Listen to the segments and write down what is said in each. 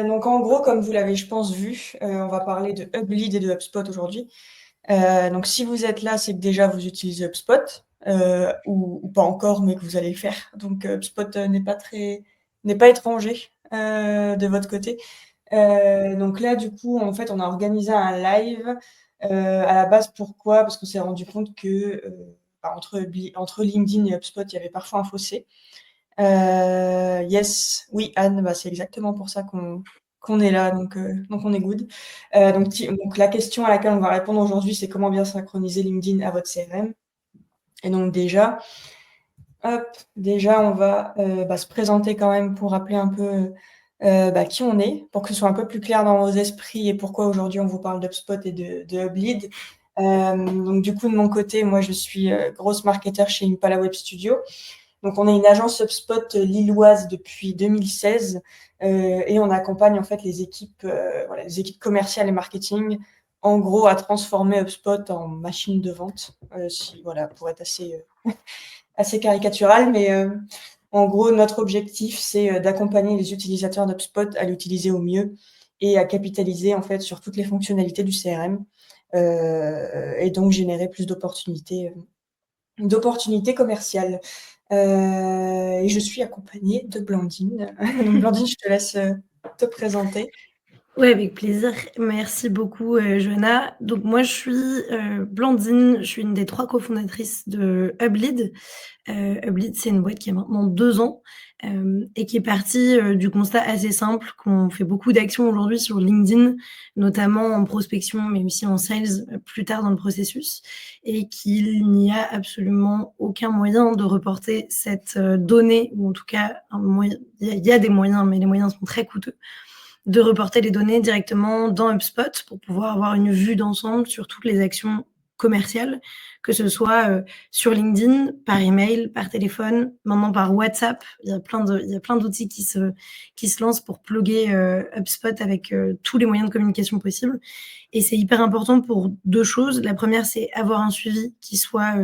Donc en gros, comme vous l'avez, je pense, vu, on va parler de Hublead et de HubSpot aujourd'hui. Donc si vous êtes là, c'est que déjà vous utilisez HubSpot, ou pas encore, mais que vous allez le faire. Donc HubSpot n'est pas étranger de votre côté. Donc là, du coup, en fait, on a organisé un live. À la base, pourquoi? Parce qu'on s'est rendu compte que entre LinkedIn et HubSpot, il y avait parfois un fossé. Yes, oui, Anne, bah, c'est exactement pour ça qu'on est là, donc on est good. Donc la question à laquelle on va répondre aujourd'hui, c'est comment bien synchroniser LinkedIn à votre CRM. Et donc déjà, hop, déjà on va se présenter quand même pour rappeler un peu qui on est, pour que ce soit un peu plus clair dans vos esprits et pourquoi aujourd'hui on vous parle d'HubSpot et de Hublead. Donc du coup, de mon côté, moi je suis grosse marketeur chez Impala Web Studio. Donc, on est une agence HubSpot lilloise depuis 2016 et on accompagne en fait les équipes commerciales et marketing, en gros, à transformer HubSpot en machine de vente, pour être assez caricatural, mais en gros, notre objectif, c'est d'accompagner les utilisateurs d'HubSpot à l'utiliser au mieux et à capitaliser en fait sur toutes les fonctionnalités du CRM et donc générer plus d'opportunités commerciales. Et je suis accompagnée de Blandine. Donc Blandine, je te laisse te présenter. Oui, avec plaisir. Merci beaucoup, Joanna. Donc moi, je suis Blandine, je suis une des 3 cofondatrices de Hublead. Hublead, c'est une boîte qui a maintenant 2 ans et qui est partie du constat assez simple qu'on fait beaucoup d'actions aujourd'hui sur LinkedIn, notamment en prospection, mais aussi en sales plus tard dans le processus, et qu'il n'y a absolument aucun moyen de reporter cette donnée, ou en tout cas, il y a des moyens, mais les moyens sont très coûteux, de reporter les données directement dans HubSpot pour pouvoir avoir une vue d'ensemble sur toutes les actions commerciales, que ce soit sur LinkedIn, par email, par téléphone, maintenant par WhatsApp. Il y a plein d'outils qui se lancent pour plugger HubSpot avec tous les moyens de communication possibles. Et c'est hyper important pour 2 choses. La première, c'est avoir un suivi qui soit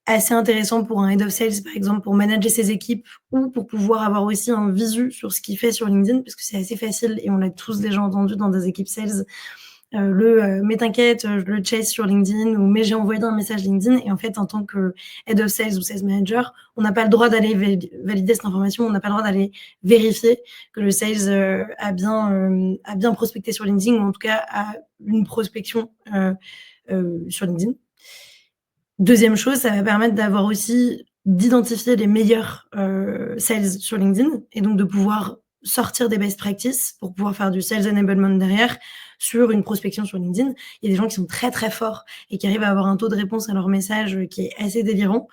assez intéressant pour un head of sales, par exemple, pour manager ses équipes ou pour pouvoir avoir aussi un visu sur ce qu'il fait sur LinkedIn, parce que c'est assez facile et on l'a tous déjà entendu dans des équipes sales. Mais t'inquiète, je le chase sur LinkedIn, ou mais j'ai envoyé un message LinkedIn. Et en fait, en tant que head of sales ou sales manager, on n'a pas le droit d'aller valider cette information, on n'a pas le droit d'aller vérifier que le sales a bien prospecté sur LinkedIn, ou en tout cas a une prospection sur LinkedIn. Deuxième chose, ça va permettre d'avoir aussi d'identifier les meilleurs sales sur LinkedIn, et donc de pouvoir sortir des best practices pour pouvoir faire du sales enablement derrière sur une prospection sur LinkedIn. Il y a des gens qui sont très très forts et qui arrivent à avoir un taux de réponse à leur message qui est assez délirant.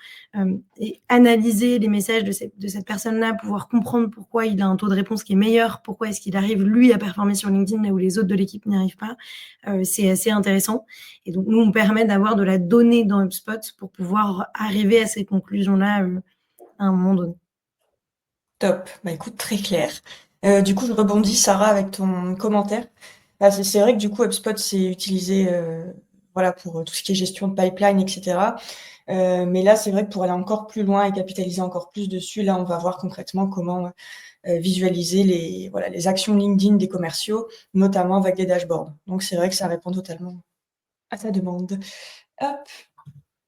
Et analyser les messages de cette personne-là, pouvoir comprendre pourquoi il a un taux de réponse qui est meilleur, pourquoi est-ce qu'il arrive lui à performer sur LinkedIn là où les autres de l'équipe n'y arrivent pas, c'est assez intéressant. Et donc nous, on permet d'avoir de la donnée dans HubSpot pour pouvoir arriver à ces conclusions-là à un moment donné. Top. Bah écoute, très clair. Du coup, je rebondis, Sarah, avec ton commentaire. C'est vrai que du coup, HubSpot, c'est utilisé pour tout ce qui est gestion de pipeline, etc. Mais là, c'est vrai que pour aller encore plus loin et capitaliser encore plus dessus, là, on va voir concrètement comment visualiser les actions LinkedIn des commerciaux, notamment avec des dashboards. Donc, c'est vrai que ça répond totalement à ta demande. Hop.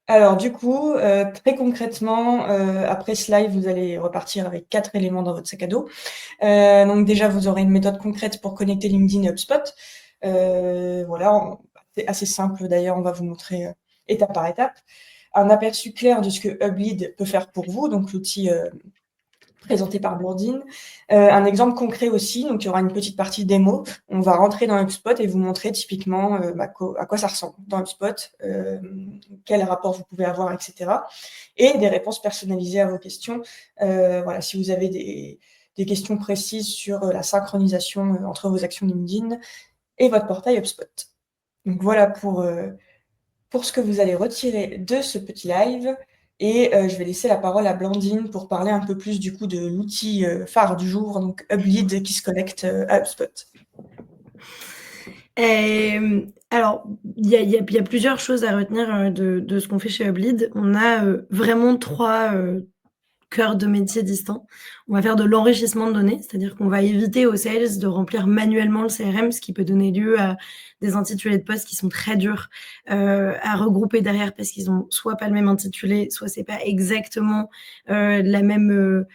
Alors du coup, très concrètement, après ce live, vous allez repartir avec 4 éléments dans votre sac à dos. Donc déjà, vous aurez une méthode concrète pour connecter LinkedIn et HubSpot. C'est assez simple d'ailleurs, on va vous montrer étape par étape. Un aperçu clair de ce que Hublead peut faire pour vous, donc l'outil présenté par Blandine. Un exemple concret aussi, donc il y aura une petite partie démo. On va rentrer dans HubSpot et vous montrer typiquement à quoi ça ressemble dans HubSpot, quel rapport vous pouvez avoir, etc. Et des réponses personnalisées à vos questions. Si vous avez des questions précises sur la synchronisation entre vos actions LinkedIn et votre portail HubSpot. Donc voilà pour ce que vous allez retirer de ce petit live. Et je vais laisser la parole à Blandine pour parler un peu plus du coup de l'outil phare du jour, donc Hublead qui se connecte à HubSpot. Alors, il y a plusieurs choses à retenir de ce qu'on fait chez Hublead. On a vraiment cœurs de métier distincts. On va faire de l'enrichissement de données, c'est-à-dire qu'on va éviter aux sales de remplir manuellement le CRM, ce qui peut donner lieu à des intitulés de poste qui sont très durs à regrouper derrière parce qu'ils ont soit pas le même intitulé, soit c'est pas exactement la même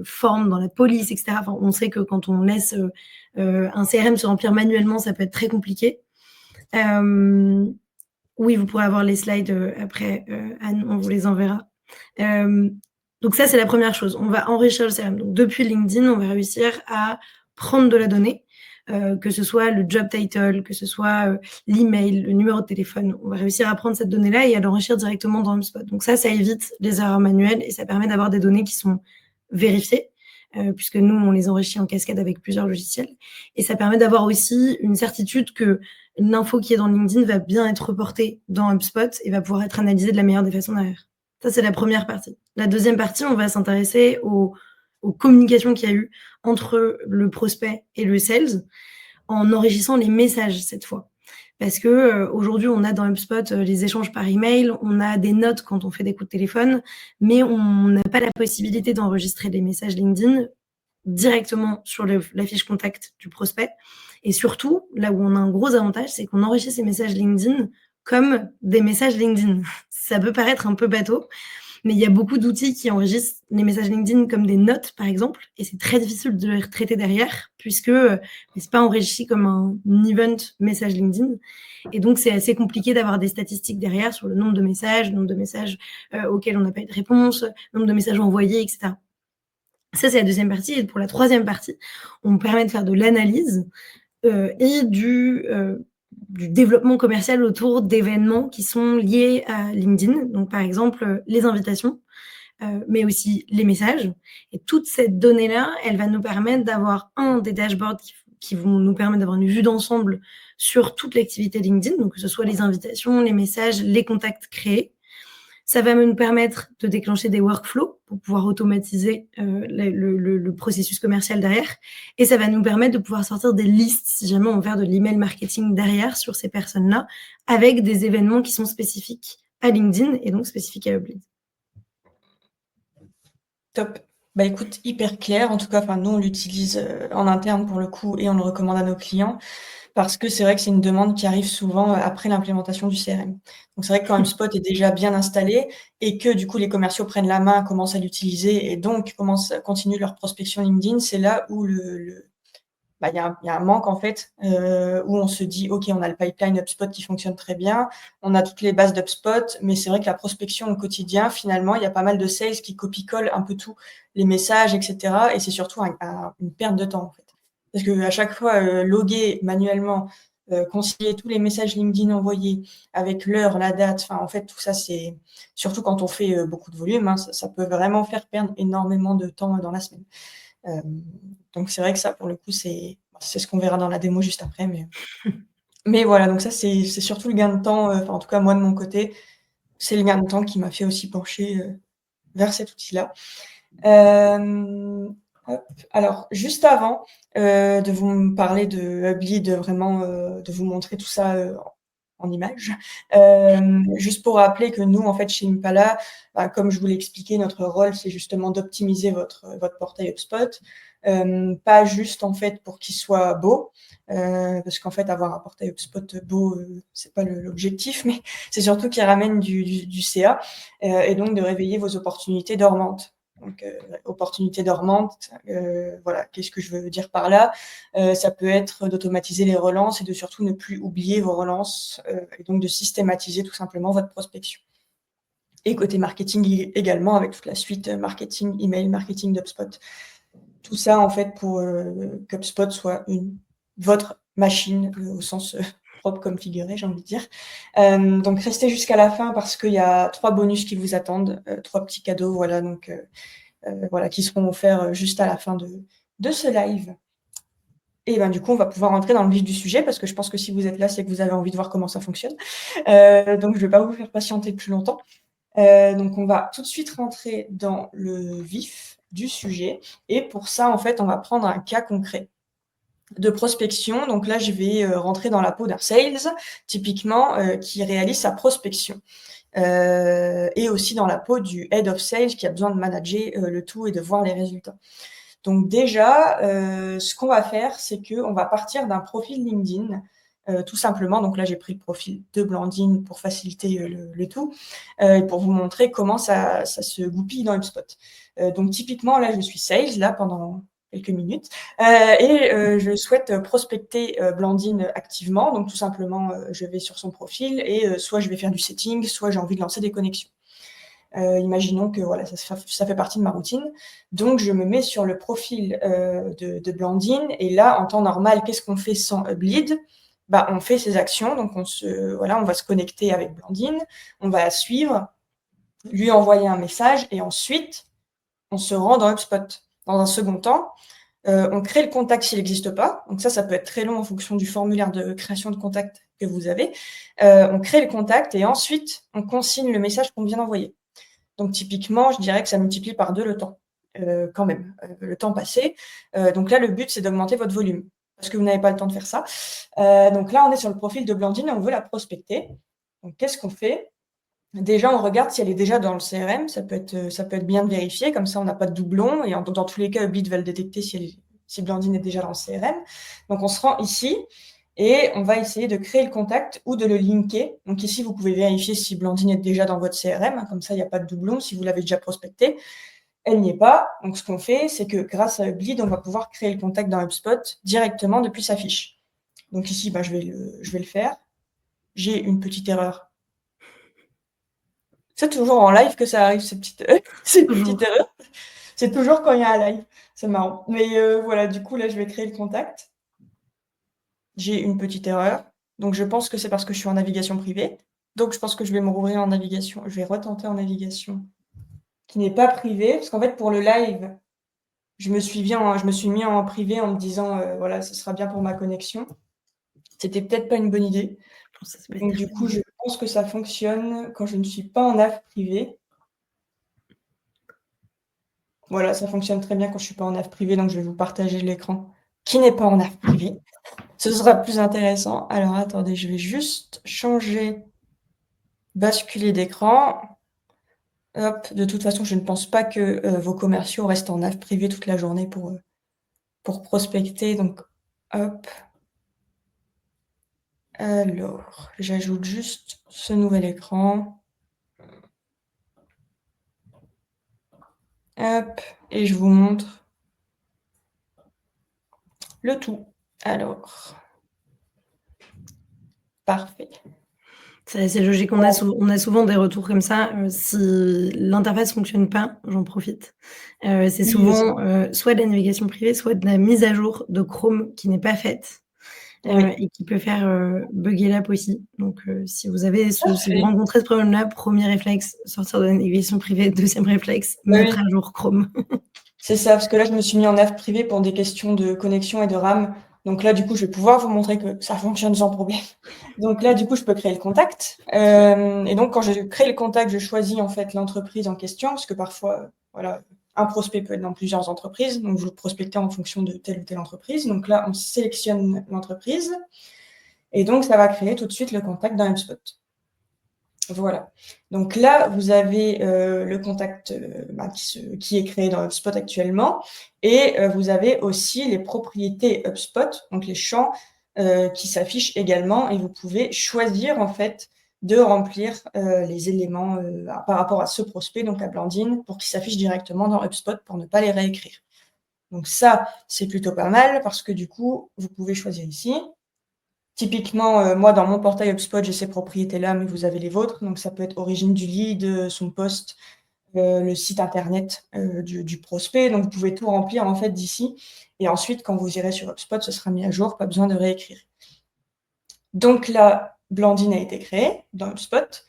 forme dans la police, etc. Enfin, on sait que quand on laisse un CRM se remplir manuellement, ça peut être très compliqué. Oui, vous pourrez avoir les slides après, Anne, on vous les enverra. Donc ça, c'est la première chose. On va enrichir le CRM. Donc depuis LinkedIn, on va réussir à prendre de la donnée, que ce soit le job title, que ce soit l'email, le numéro de téléphone. On va réussir à prendre cette donnée-là et à l'enrichir directement dans HubSpot. Donc ça évite les erreurs manuelles et ça permet d'avoir des données qui sont vérifiées, puisque nous, on les enrichit en cascade avec plusieurs logiciels. Et ça permet d'avoir aussi une certitude que l'info qui est dans LinkedIn va bien être reportée dans HubSpot et va pouvoir être analysée de la meilleure des façons derrière. Ça, c'est la première partie. La deuxième partie, on va s'intéresser aux communications qu'il y a eu entre le prospect et le sales en enrichissant les messages cette fois. Parce que aujourd'hui, on a dans HubSpot les échanges par email, on a des notes quand on fait des coups de téléphone, mais on n'a pas la possibilité d'enregistrer des messages LinkedIn directement sur la fiche contact du prospect. Et surtout, là où on a un gros avantage, c'est qu'on enrichit ces messages LinkedIn comme des messages LinkedIn. Ça peut paraître un peu bateau, mais il y a beaucoup d'outils qui enregistrent les messages LinkedIn comme des notes, par exemple, et c'est très difficile de les retraiter derrière, puisque c'est pas enregistré comme un event message LinkedIn. Et donc, c'est assez compliqué d'avoir des statistiques derrière sur le nombre de messages auxquels on n'a pas eu de réponse, le nombre de messages envoyés, etc. Ça, c'est la deuxième partie. Et pour la troisième partie, on permet de faire de l'analyse et du développement commercial autour d'événements qui sont liés à LinkedIn. Donc, par exemple, les invitations, mais aussi les messages. Et toute cette donnée-là, elle va nous permettre d'avoir des dashboards qui vont nous permettre d'avoir une vue d'ensemble sur toute l'activité LinkedIn, donc que ce soit les invitations, les messages, les contacts créés. Ça va nous permettre de déclencher des workflows pour pouvoir automatiser le processus commercial derrière. Et ça va nous permettre de pouvoir sortir des listes, si jamais on veut faire de l'email marketing derrière sur ces personnes-là, avec des événements qui sont spécifiques à LinkedIn et donc spécifiques à Hublead. Top. Bah écoute, hyper clair. En tout cas, nous, on l'utilise en interne pour le coup et on le recommande à nos clients parce que c'est vrai que c'est une demande qui arrive souvent après l'implémentation du CRM. Donc c'est vrai que quand HubSpot est déjà bien installé et que du coup les commerciaux prennent la main, commencent à l'utiliser et donc continuent leur prospection LinkedIn, c'est là où il y a un manque en fait, où on se dit: «OK, on a le pipeline HubSpot qui fonctionne très bien, on a toutes les bases d'HubSpot», mais c'est vrai que la prospection au quotidien, finalement, il y a pas mal de sales qui copient-collent un peu tous les messages et cetera et c'est surtout une perte de temps, en fait. Parce qu'à chaque fois, loguer manuellement, concilier tous les messages LinkedIn envoyés avec l'heure, la date, en fait, tout ça, c'est surtout quand on fait, beaucoup de volume, ça peut vraiment faire perdre énormément de temps dans la semaine. Donc c'est vrai que ça, pour le coup, c'est ce qu'on verra dans la démo juste après, mais voilà, donc ça, c'est surtout le gain de temps, en tout cas, moi, de mon côté, c'est le gain de temps qui m'a fait aussi pencher, vers cet outil-là. Hop, alors juste avant, de vous parler de Hublead, vraiment, de vous montrer tout ça, en images. Juste pour rappeler que nous, en fait, chez Impala, comme je vous l'ai expliqué, notre rôle, c'est justement d'optimiser votre portail HubSpot. Pas juste, en fait, pour qu'il soit beau, parce qu'en fait, avoir un portail HubSpot beau, c'est pas l'objectif, mais c'est surtout qu'il ramène du CA, et donc de réveiller vos opportunités dormantes. Donc, opportunités dormantes, voilà, qu'est-ce que je veux dire par là? Ça peut être d'automatiser les relances et de surtout ne plus oublier vos relances, et donc de systématiser tout simplement votre prospection. Et côté marketing également avec toute la suite marketing, email marketing d'HubSpot. Tout ça en fait pour qu'HubSpot soit votre machine au sens propre comme figuré, j'ai envie de dire. Donc restez jusqu'à la fin parce qu'il y a 3 bonus qui vous attendent, 3 petits cadeaux, voilà, donc voilà, qui seront offerts juste à la fin de ce live. Et du coup, on va pouvoir entrer dans le vif du sujet parce que je pense que si vous êtes là, c'est que vous avez envie de voir comment ça fonctionne. Donc je vais pas vous faire patienter plus longtemps. Donc on va tout de suite rentrer dans le vif du sujet et pour ça, en fait, on va prendre un cas concret de prospection. Donc là, je vais rentrer dans la peau d'un sales, typiquement, qui réalise sa prospection. et aussi dans la peau du Head of Sales qui a besoin de manager le tout et de voir les résultats. Donc déjà, ce qu'on va faire, c'est qu'on va partir d'un profil LinkedIn, tout simplement. Donc là, j'ai pris le profil de Blandine pour faciliter le tout, et pour vous montrer comment ça se goupille dans HubSpot. Donc typiquement, là, je suis sales, là, pendant quelques minutes, et je souhaite prospecter Blandine activement. Donc tout simplement, je vais sur son profil et soit je vais faire du setting, soit j'ai envie de lancer des connexions. Imaginons que voilà, ça fait partie de ma routine. Donc, je me mets sur le profil de Blandine. Et là, en temps normal, qu'est-ce qu'on fait sans Hublead? On fait ses actions. Donc, on va se connecter avec Blandine. On va la suivre, lui envoyer un message. Et ensuite, on se rend dans HubSpot. Dans un second temps, on crée le contact s'il n'existe pas. Donc ça peut être très long en fonction du formulaire de création de contact que vous avez. On crée le contact et ensuite, on consigne le message qu'on vient d'envoyer. Donc typiquement, je dirais que ça multiplie par 2 le temps, quand même, le temps passé. Donc là, le but, c'est d'augmenter votre volume parce que vous n'avez pas le temps de faire ça. Donc là, on est sur le profil de Blandine et on veut la prospecter. Donc qu'est-ce qu'on fait? Déjà, on regarde si elle est déjà dans le CRM. Ça peut être bien de vérifier, comme ça, on n'a pas de doublons. Et dans tous les cas, Hublead va le détecter si Blandine est déjà dans le CRM. Donc on se rend ici. Et on va essayer de créer le contact ou de le linker. Donc ici, vous pouvez vérifier si Blandine est déjà dans votre CRM. Comme ça, il n'y a pas de doublon. Si vous l'avez déjà prospecté, elle n'y est pas. Donc ce qu'on fait, c'est que grâce à Hublead, on va pouvoir créer le contact dans HubSpot directement depuis sa fiche. Donc ici, je vais le faire. J'ai une petite erreur. C'est toujours en live que ça arrive, ces petites erreurs. C'est toujours quand il y a un live. C'est marrant. Mais voilà, du coup, là, je vais créer le contact. J'ai une petite erreur. Donc, je pense que c'est parce que je suis en navigation privée. Donc, je pense que je vais me rouvrir en navigation. Je vais retenter en navigation qui n'est pas privée. Parce qu'en fait, pour le live, je me suis mis en privé en me disant, voilà, ce sera bien pour ma connexion. C'était peut-être pas une bonne idée. Donc, du coup, je pense que ça fonctionne quand je ne suis pas en nav privé. Voilà, ça fonctionne très bien quand je ne suis pas en nav privé. Donc, je vais vous partager l'écran qui n'est pas en nav privé. Ce sera plus intéressant. Alors, attendez, je vais juste changer, basculer d'écran. Hop, de toute façon, je ne pense pas que vos commerciaux restent en nav privé toute la journée pour prospecter. Donc, hop. Alors, j'ajoute juste ce nouvel écran. Hop, et je vous montre le tout. Alors, parfait. C'est logique, on a souvent des retours comme ça, si l'interface fonctionne pas, j'en profite. C'est souvent, soit de la navigation privée, soit de la mise à jour de Chrome qui n'est pas faite, et qui peut faire, bugger l'app aussi. Donc, si vous rencontrez ce problème-là, 1er réflexe, sortir de la navigation privée, 2e réflexe, mettre à jour Chrome. C'est ça, parce que là, je me suis mis en nav privé pour des questions de connexion et de RAM. Donc là, du coup, je vais pouvoir vous montrer que ça fonctionne sans problème. Donc là, du coup, je peux créer le contact. Et donc, quand je crée le contact, je choisis en fait l'entreprise en question, parce que parfois, voilà, un prospect peut être dans plusieurs entreprises. Donc, vous prospectez en fonction de telle ou telle entreprise. Donc là, on sélectionne l'entreprise. Et donc, ça va créer tout de suite le contact dans HubSpot. Voilà. Donc là, vous avez le contact qui est créé dans HubSpot actuellement. Et vous avez aussi les propriétés HubSpot, donc les champs qui s'affichent également. Et vous pouvez choisir en fait de remplir les éléments par rapport à ce prospect, donc à Blandine, pour qu'il s'affiche directement dans HubSpot pour ne pas les réécrire. Donc ça, c'est plutôt pas mal parce que du coup, vous pouvez choisir ici. Typiquement, moi, dans mon portail HubSpot, j'ai ces propriétés-là, mais vous avez les vôtres. Donc, ça peut être origine du lead, son poste, le site internet du prospect. Donc, vous pouvez tout remplir en fait d'ici. Et ensuite, quand vous irez sur HubSpot, ce sera mis à jour, pas besoin de réécrire. Donc là, Blandine a été créée dans HubSpot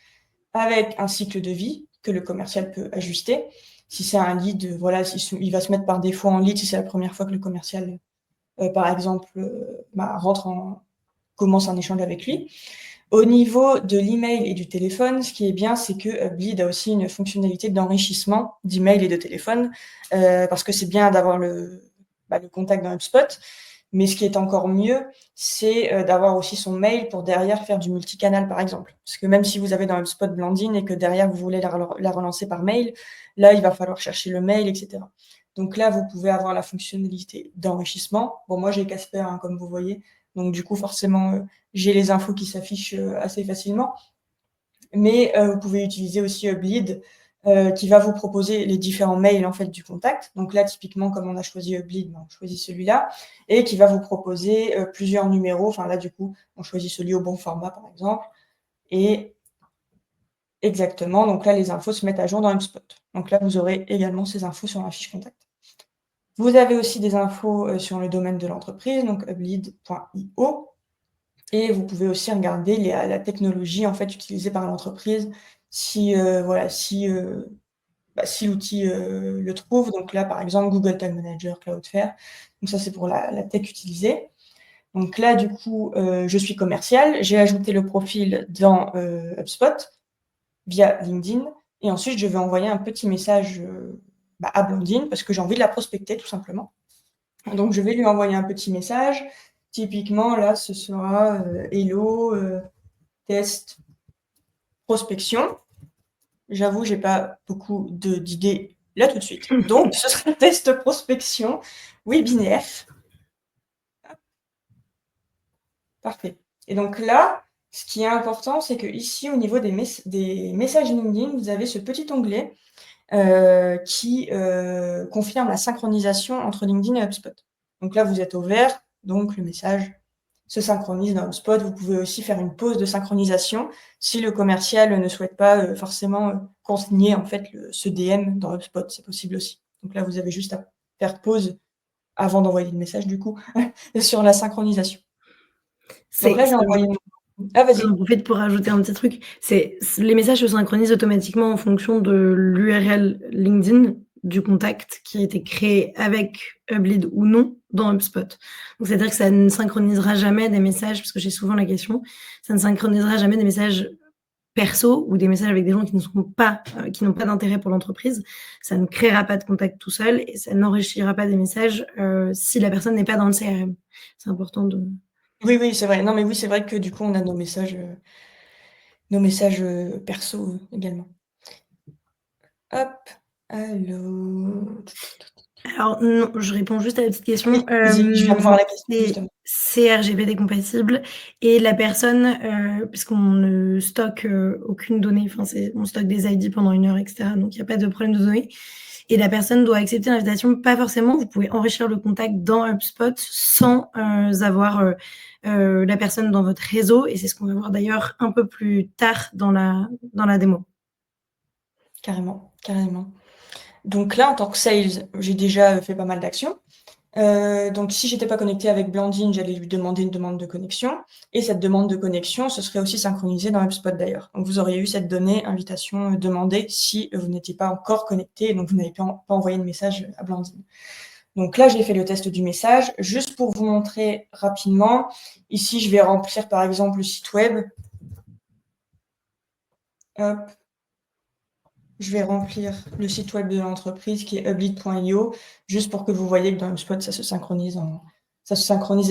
avec un cycle de vie que le commercial peut ajuster. Si c'est un lead, voilà, il va se mettre par défaut en lead si c'est la première fois que le commercial, par exemple, commence un échange avec lui. Au niveau de l'email et du téléphone, ce qui est bien, c'est que Hublead a aussi une fonctionnalité d'enrichissement d'email et de téléphone, parce que c'est bien d'avoir le contact dans HubSpot, Mais ce qui est encore mieux, c'est d'avoir aussi son mail pour derrière faire du multicanal, par exemple. Parce que même si vous avez dans HubSpot Blandine et que derrière vous voulez la relancer par mail, là, il va falloir chercher le mail, etc. Donc là, vous pouvez avoir la fonctionnalité d'enrichissement. Bon, moi, j'ai Casper, hein, comme vous voyez. Donc du coup, forcément, j'ai les infos qui s'affichent assez facilement. Mais vous pouvez utiliser aussi Hublead, qui va vous proposer les différents mails en fait du contact. Donc là, typiquement, comme on a choisi Hublead, on choisit celui-là, et qui va vous proposer plusieurs numéros. Enfin là, du coup, on choisit celui au bon format, par exemple. Et exactement, donc là, les infos se mettent à jour dans HubSpot. Donc là, vous aurez également ces infos sur la fiche contact. Vous avez aussi des infos sur le domaine de l'entreprise, donc hublead.io. Et vous pouvez aussi regarder la technologie en fait utilisée par l'entreprise si si l'outil le trouve. Donc là, par exemple, Google Tag Manager, Cloudflare. Donc ça, c'est pour la tech utilisée. Donc là, du coup, je suis commercial. J'ai ajouté le profil dans HubSpot via LinkedIn. Et ensuite, je vais envoyer un petit message à Blandine parce que j'ai envie de la prospecter, tout simplement. Donc, je vais lui envoyer un petit message. Typiquement, là, ce sera Hello, test, prospection. J'avoue, j'ai pas beaucoup d'idées là tout de suite. Donc, ce sera test prospection webinaire. Parfait. Et donc là, ce qui est important, c'est que ici, au niveau des messages LinkedIn, vous avez ce petit onglet qui confirme la synchronisation entre LinkedIn et HubSpot. Donc là, vous êtes au vert, donc le message se synchronise dans HubSpot. Vous pouvez aussi faire une pause de synchronisation si le commercial ne souhaite pas forcément consigner en fait ce DM dans HubSpot. C'est possible aussi. Donc là, vous avez juste à faire pause avant d'envoyer le message, du coup, sur la synchronisation. Donc là, j'ai envoyé... Ah, vas-y. J'en profite pour rajouter un petit truc. Les messages se synchronisent automatiquement en fonction de l'URL LinkedIn du contact qui a été créé avec Hublead ou non dans HubSpot. Donc, c'est-à-dire que ça ne synchronisera jamais des messages, parce que j'ai souvent la question, ça ne synchronisera jamais des messages perso ou des messages avec des gens qui ne sont pas, qui n'ont pas d'intérêt pour l'entreprise. Ça ne créera pas de contact tout seul et ça n'enrichira pas des messages si la personne n'est pas dans le CRM. C'est important de... Oui, oui, c'est vrai. Non, mais oui, c'est vrai que du coup, on a nos messages perso également. Hop, alors... Alors non, je réponds juste à la petite question. Oui, vas-y, je viens de voir la question, justement. C'est RGPD compatible et la personne, puisqu'on ne stocke aucune donnée, enfin on stocke des ID pendant 1 heure, etc. Donc il n'y a pas de problème de données. Et la personne doit accepter l'invitation. Pas forcément, vous pouvez enrichir le contact dans HubSpot sans avoir la personne dans votre réseau. Et c'est ce qu'on va voir d'ailleurs un peu plus tard dans la démo. Carrément, carrément. Donc là, en tant que sales, j'ai déjà fait pas mal d'actions. Donc si j'étais pas connectée avec Blandine, j'allais lui demander une demande de connexion. Et cette demande de connexion, ce serait aussi synchronisé dans HubSpot d'ailleurs. Donc vous auriez eu cette donnée invitation demandée si vous n'étiez pas encore connecté, donc vous n'avez pas envoyé de message à Blandine. Donc là, j'ai fait le test du message. Juste pour vous montrer rapidement, ici, je vais remplir par exemple le site web. Hop. Je vais remplir le site web de l'entreprise qui est hublead.io, juste pour que vous voyez que dans HubSpot, ça se synchronise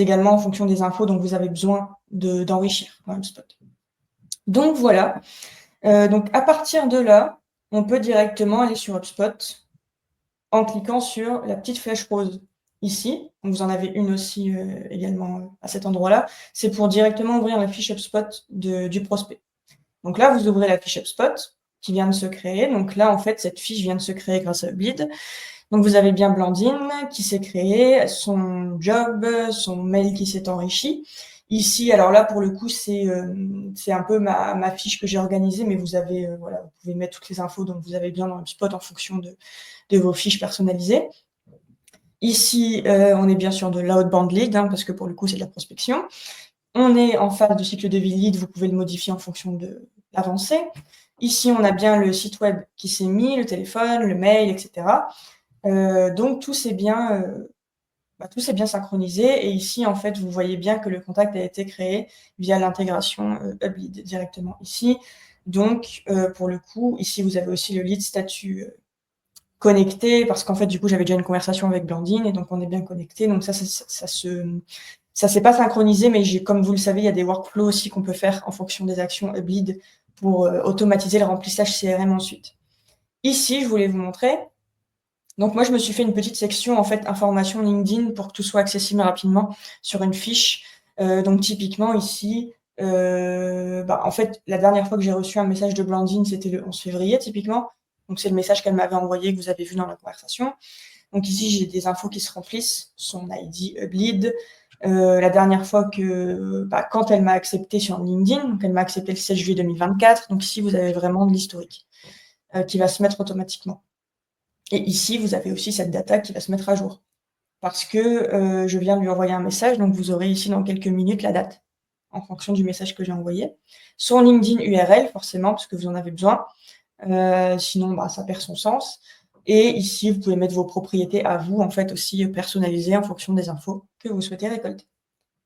également en fonction des infos dont vous avez besoin d'enrichir dans HubSpot. Donc voilà. Donc à partir de là, on peut directement aller sur HubSpot en cliquant sur la petite flèche rose ici. Donc, vous en avez une aussi également à cet endroit-là. C'est pour directement ouvrir la fiche HubSpot du prospect. Donc là, vous ouvrez la fiche HubSpot qui vient de se créer. Donc là, en fait, cette fiche vient de se créer grâce à Hublead. Donc vous avez bien Blandine qui s'est créée, son job, son mail qui s'est enrichi. Ici, alors là, pour le coup, c'est un peu ma fiche que j'ai organisée, mais vous avez, voilà, vous pouvez mettre toutes les infos dont vous avez besoin dans HubSpot en fonction de vos fiches personnalisées. Ici, on est bien sûr de l'outbound lead, hein, parce que pour le coup, c'est de la prospection. On est en phase de cycle de vie lead, vous pouvez le modifier en fonction de l'avancée. Ici, on a bien le site web qui s'est mis, le téléphone, le mail, etc. Donc, tout s'est bien synchronisé. Et ici, en fait, vous voyez bien que le contact a été créé via l'intégration Hublead directement ici. Donc, pour le coup, ici, vous avez aussi le lead statut connecté parce qu'en fait, du coup, j'avais déjà une conversation avec Blandine et donc on est bien connecté. Donc ça s'est pas synchronisé, mais comme vous le savez, il y a des workflows aussi qu'on peut faire en fonction des actions Hublead pour automatiser le remplissage CRM ensuite. Ici, je voulais vous montrer. Donc moi, je me suis fait une petite section en fait information LinkedIn pour que tout soit accessible rapidement sur une fiche. Donc typiquement ici, en fait, la dernière fois que j'ai reçu un message de Blandine, c'était le 11 février typiquement. Donc c'est le message qu'elle m'avait envoyé que vous avez vu dans la conversation. Donc ici, j'ai des infos qui se remplissent, son ID Hublead. La dernière fois quand elle m'a accepté sur LinkedIn, donc elle m'a accepté le 16 juillet 2024. Donc ici, vous avez vraiment de l'historique qui va se mettre automatiquement. Et ici, vous avez aussi cette data qui va se mettre à jour. Parce que je viens de lui envoyer un message, donc vous aurez ici dans quelques minutes la date, en fonction du message que j'ai envoyé. Son LinkedIn URL, forcément, parce que vous en avez besoin. Sinon, ça perd son sens. Et ici, vous pouvez mettre vos propriétés à vous, en fait, aussi personnalisées en fonction des infos que vous souhaitez récolter.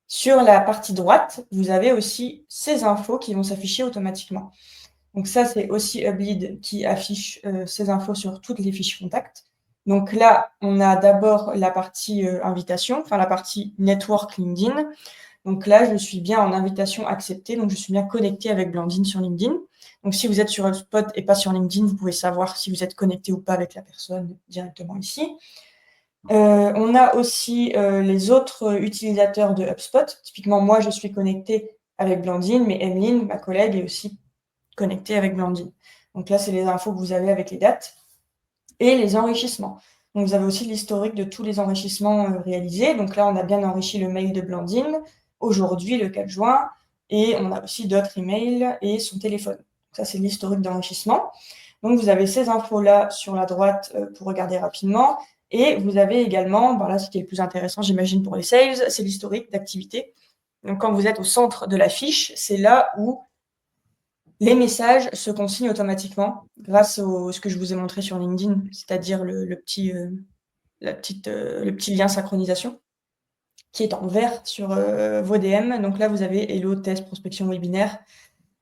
Sur la partie droite, vous avez aussi ces infos qui vont s'afficher automatiquement. Donc ça, c'est aussi Hublead qui affiche ces infos sur toutes les fiches contacts. Donc là, on a d'abord la partie invitation, enfin la partie network LinkedIn. Donc là, je suis bien en invitation acceptée, donc je suis bien connectée avec Blandine sur LinkedIn. Donc si vous êtes sur HubSpot et pas sur LinkedIn, vous pouvez savoir si vous êtes connecté ou pas avec la personne directement ici. On a aussi les autres utilisateurs de HubSpot. Typiquement, moi, je suis connectée avec Blandine, mais Emeline, ma collègue, est aussi connectée avec Blandine. Donc là, c'est les infos que vous avez avec les dates et les enrichissements. Donc vous avez aussi l'historique de tous les enrichissements réalisés. Donc là, on a bien enrichi le mail de Blandine aujourd'hui, le 4 juin, et on a aussi d'autres emails et son téléphone. Donc ça, c'est l'historique d'enrichissement. Donc vous avez ces infos-là sur la droite pour regarder rapidement. Et vous avez également, là, ce qui est le plus intéressant, j'imagine, pour les sales, c'est l'historique d'activité. Donc quand vous êtes au centre de la fiche, c'est là où les messages se consignent automatiquement grâce à ce que je vous ai montré sur LinkedIn, c'est-à-dire le petit lien synchronisation qui est en vert sur vos DM. Donc là, vous avez Hello, test, prospection, webinaire.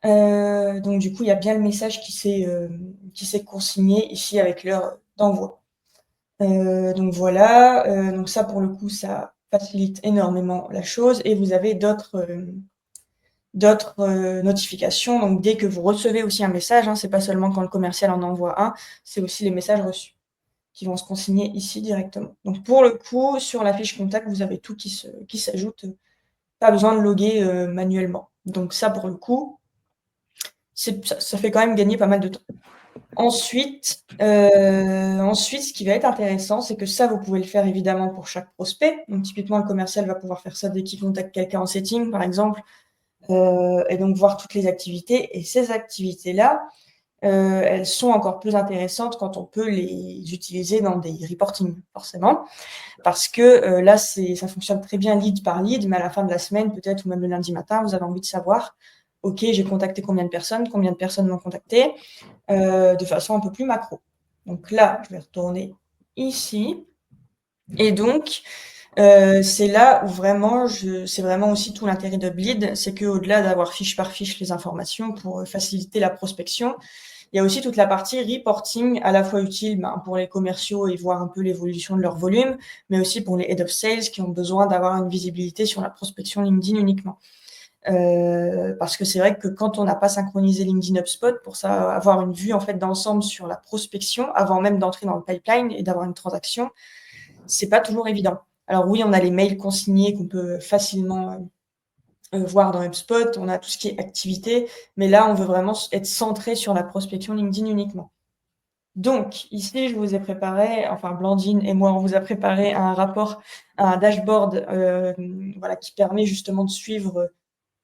Donc du coup, il y a bien le message qui s'est consigné ici avec l'heure d'envoi. Donc voilà, donc ça pour le coup, ça facilite énormément la chose. Et vous avez d'autres notifications. Donc dès que vous recevez aussi un message, c'est pas seulement quand le commercial en envoie un, c'est aussi les messages reçus qui vont se consigner ici directement. Donc pour le coup, sur la fiche contact, vous avez tout qui s'ajoute, pas besoin de loguer manuellement. Donc ça pour le coup, ça fait quand même gagner pas mal de temps. Ensuite, ce qui va être intéressant, c'est que ça, vous pouvez le faire évidemment pour chaque prospect. Donc typiquement, le commercial va pouvoir faire ça dès qu'il contacte quelqu'un en setting, par exemple, et donc voir toutes les activités. Et ces activités-là, elles sont encore plus intéressantes quand on peut les utiliser dans des reporting, forcément. Parce que là, ça fonctionne très bien lead par lead, mais à la fin de la semaine, peut-être, ou même le lundi matin, vous avez envie de savoir, OK, j'ai contacté combien de personnes m'ont contacté, de façon un peu plus macro. Donc là, je vais retourner ici. Et donc, c'est là où vraiment, c'est vraiment aussi tout l'intérêt de Bleed, c'est qu'au-delà d'avoir fiche par fiche les informations pour faciliter la prospection, il y a aussi toute la partie reporting, à la fois utile pour les commerciaux et voir un peu l'évolution de leur volume, mais aussi pour les head of sales qui ont besoin d'avoir une visibilité sur la prospection LinkedIn uniquement. Parce que c'est vrai que quand on n'a pas synchronisé LinkedIn HubSpot, pour ça, avoir une vue en fait d'ensemble sur la prospection avant même d'entrer dans le pipeline et d'avoir une transaction, c'est pas toujours évident. Alors oui, on a les mails consignés qu'on peut facilement voir dans HubSpot, on a tout ce qui est activité, mais là, on veut vraiment être centré sur la prospection LinkedIn uniquement. Donc, ici, je vous ai préparé, enfin, Blandine et moi, on vous a préparé un rapport, un dashboard qui permet justement de suivre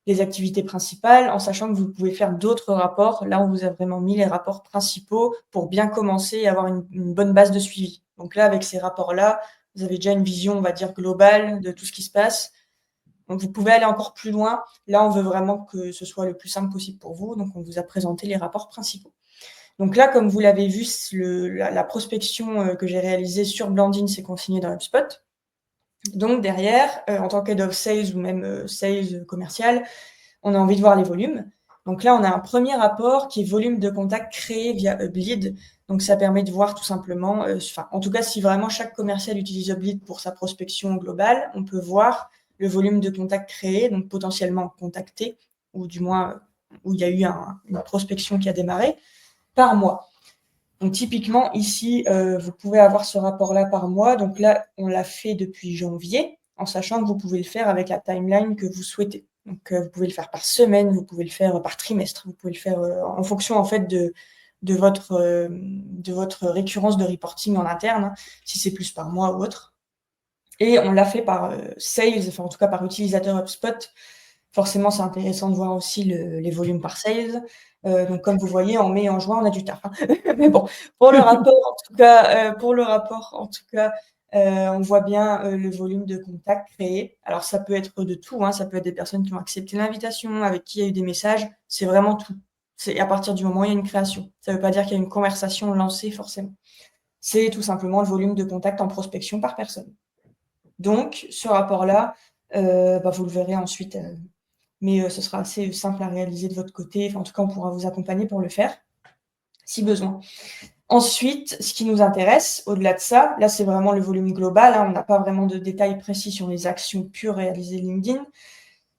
les activités principales, en sachant que vous pouvez faire d'autres rapports. Là, on vous a vraiment mis les rapports principaux pour bien commencer et avoir une bonne base de suivi. Donc là, avec ces rapports-là, vous avez déjà une vision, on va dire, globale de tout ce qui se passe. Donc, vous pouvez aller encore plus loin. Là, on veut vraiment que ce soit le plus simple possible pour vous. Donc, on vous a présenté les rapports principaux. Donc là, comme vous l'avez vu, la prospection que j'ai réalisée sur Blandine s'est consignée dans HubSpot. Donc derrière, en tant qu'head of sales ou même sales commercial, on a envie de voir les volumes. Donc là, on a un premier rapport qui est volume de contact créé via Hublead. Donc ça permet de voir tout simplement, en tout cas, si vraiment chaque commercial utilise Hublead pour sa prospection globale, on peut voir le volume de contact créé, donc potentiellement contacté, ou du moins où il y a eu une prospection qui a démarré, par mois. Donc typiquement, ici, vous pouvez avoir ce rapport-là par mois. Donc là, on l'a fait depuis janvier, en sachant que vous pouvez le faire avec la timeline que vous souhaitez. Donc vous pouvez le faire par semaine, vous pouvez le faire par trimestre, vous pouvez le faire en fonction en fait de votre récurrence de reporting en interne, hein, si c'est plus par mois ou autre. Et on l'a fait par sales, enfin en tout cas par utilisateur HubSpot. Forcément, c'est intéressant de voir aussi les volumes par sales. Donc comme vous voyez, en mai et en juin, on a du taf, hein. Mais bon, pour le rapport en tout cas, on voit bien le volume de contacts créés. Alors ça peut être de tout, hein, ça peut être des personnes qui ont accepté l'invitation, avec qui il y a eu des messages, c'est vraiment tout. C'est à partir du moment où il y a une création. Ça ne veut pas dire qu'il y a une conversation lancée forcément. C'est tout simplement le volume de contacts en prospection par personne. Donc ce rapport-là, vous le verrez ensuite, mais ce sera assez simple à réaliser de votre côté. Enfin, en tout cas, on pourra vous accompagner pour le faire, si besoin. Ensuite, ce qui nous intéresse, au-delà de ça, là, c'est vraiment le volume global, hein, on n'a pas vraiment de détails précis sur les actions pures réalisées LinkedIn.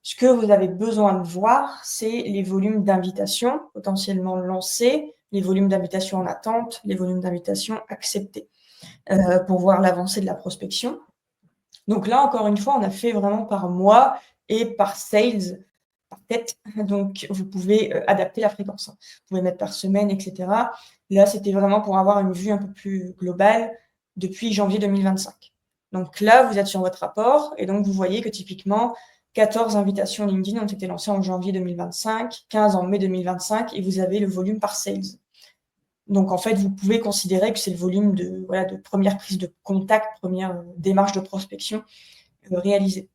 Ce que vous avez besoin de voir, c'est les volumes d'invitations potentiellement lancées, les volumes d'invitations en attente, les volumes d'invitations acceptées, pour voir l'avancée de la prospection. Donc là, encore une fois, on a fait vraiment par mois et par sales, par tête. Donc, vous pouvez adapter la fréquence, hein. Vous pouvez mettre par semaine, etc. Là, c'était vraiment pour avoir une vue un peu plus globale depuis janvier 2025. Donc là, vous êtes sur votre rapport et donc vous voyez que typiquement, 14 invitations LinkedIn ont été lancées en janvier 2025, 15 en mai 2025 et vous avez le volume par sales. Donc, en fait, vous pouvez considérer que c'est le volume de première prise de contact, première démarche de prospection réalisée.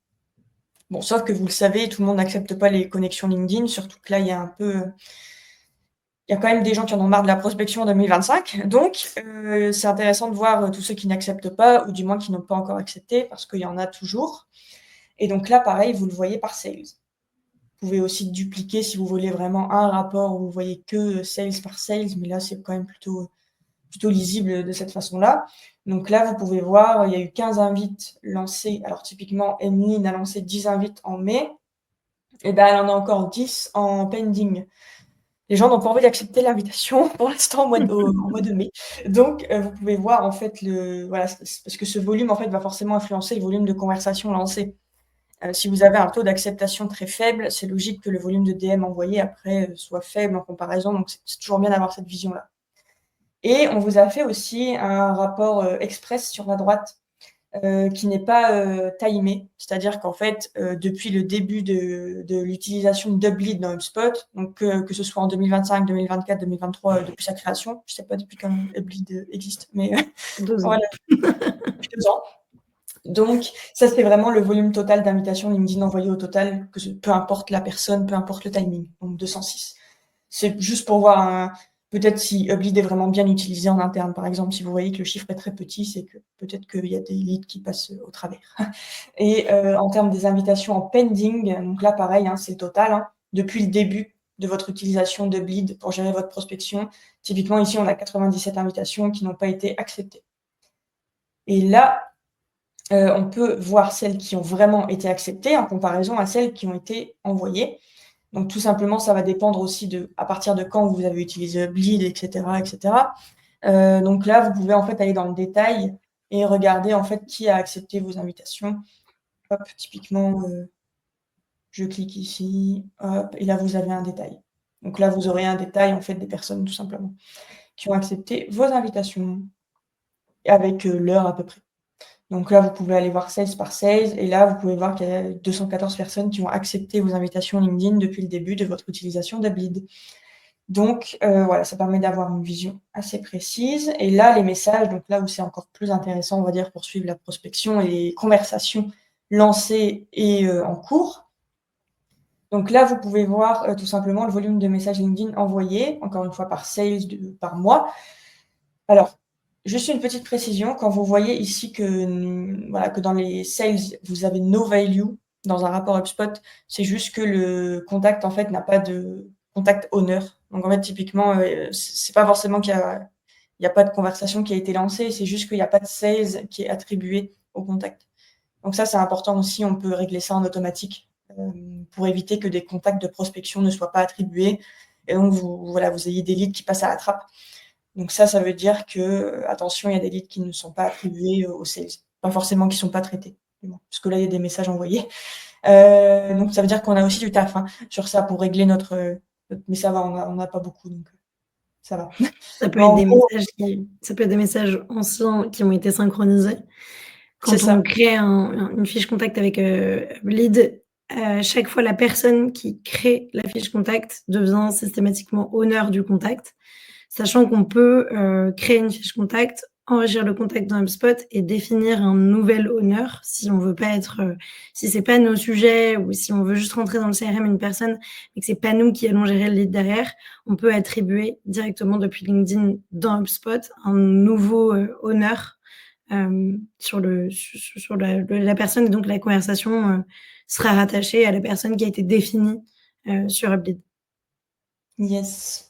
Bon, sauf que vous le savez, tout le monde n'accepte pas les connexions LinkedIn, surtout que là, il y a quand même des gens qui en ont marre de la prospection en 2025. Donc, c'est intéressant de voir tous ceux qui n'acceptent pas, ou du moins qui n'ont pas encore accepté, parce qu'il y en a toujours. Et donc là, pareil, vous le voyez par sales. Vous pouvez aussi dupliquer si vous voulez vraiment un rapport où vous voyez que sales par sales, mais là, c'est quand même plutôt lisible de cette façon-là. Donc là, vous pouvez voir, il y a eu 15 invites lancés. Alors typiquement, Emeline a lancé 10 invites en mai. Et ben, elle en a encore 10 en pending. Les gens n'ont pas envie d'accepter l'invitation pour l'instant au mois de mai. Donc, vous pouvez voir en fait parce que ce volume en fait va forcément influencer le volume de conversations lancées. Si vous avez un taux d'acceptation très faible, c'est logique que le volume de DM envoyé après soit faible en comparaison. Donc, c'est toujours bien d'avoir cette vision-là. Et on vous a fait aussi un rapport express sur la droite qui n'est pas timé. C'est-à-dire qu'en fait, depuis le début de l'utilisation d'Hublead dans HubSpot, donc que ce soit en 2025, 2024, 2023, depuis sa création, je ne sais pas depuis quand Hublead existe, mais 2 ans. voilà, depuis 2 ans. Donc ça, c'est vraiment le volume total d'invitations LinkedIn envoyées au total, peu importe la personne, peu importe le timing, donc 206. C'est juste pour voir peut-être si Hublead est vraiment bien utilisé en interne. Par exemple, si vous voyez que le chiffre est très petit, c'est que peut-être qu'il y a des leads qui passent au travers. Et en termes des invitations en pending, donc là, pareil, hein, c'est le total, hein, depuis le début de votre utilisation d'Hublead pour gérer votre prospection. Typiquement, ici, on a 97 invitations qui n'ont pas été acceptées. Et là, on peut voir celles qui ont vraiment été acceptées en comparaison à celles qui ont été envoyées. Donc tout simplement, ça va dépendre aussi à partir de quand vous avez utilisé Hublead, etc., etc. Donc là, vous pouvez en fait aller dans le détail et regarder en fait qui a accepté vos invitations. Hop, typiquement, je clique ici, hop, et là vous avez un détail. Donc là, vous aurez un détail en fait des personnes tout simplement qui ont accepté vos invitations avec l'heure à peu près. Donc là, vous pouvez aller voir sales par sales et là, vous pouvez voir qu'il y a 214 personnes qui ont accepté vos invitations LinkedIn depuis le début de votre utilisation d'Hublead. Donc voilà, ça permet d'avoir une vision assez précise. Et là, les messages, donc là où c'est encore plus intéressant, on va dire, pour suivre la prospection et les conversations lancées et en cours. Donc là, vous pouvez voir tout simplement le volume de messages LinkedIn envoyés, encore une fois par sales par mois. Alors, juste une petite précision, quand vous voyez ici que dans les sales, vous avez no value dans un rapport HubSpot, c'est juste que le contact, en fait, n'a pas de contact owner. Donc en fait, typiquement, c'est pas forcément qu'il y a pas de conversation qui a été lancée, c'est juste qu'il y a pas de sales qui est attribué au contact. Donc ça, c'est important aussi, on peut régler ça en automatique, pour éviter que des contacts de prospection ne soient pas attribués et donc vous ayez des leads qui passent à la trappe. Donc ça veut dire que, attention, il y a des leads qui ne sont pas attribués aux sales. Pas forcément qui sont pas traités, mais bon, parce que là, il y a des messages envoyés. Donc ça veut dire qu'on a aussi du taf, hein, sur ça pour régler mais ça va, on n'a pas beaucoup, donc ça va. Ça peut Mais être en gros, ça peut être des messages anciens qui ont été synchronisés. c'est Quand on ça. crée une fiche contact avec, Lead, chaque fois la personne qui crée la fiche contact devient systématiquement owner du contact, sachant qu'on peut, créer une fiche contact, enrichir le contact dans HubSpot et définir un nouvel owner si on veut pas être, si c'est pas nos sujets ou si on veut juste rentrer dans le CRM une personne et que c'est pas nous qui allons gérer le lead derrière, on peut attribuer directement depuis LinkedIn dans HubSpot un nouveau, owner sur la personne et donc la conversation, sera rattachée à la personne qui a été définie, sur Uplead. Yes.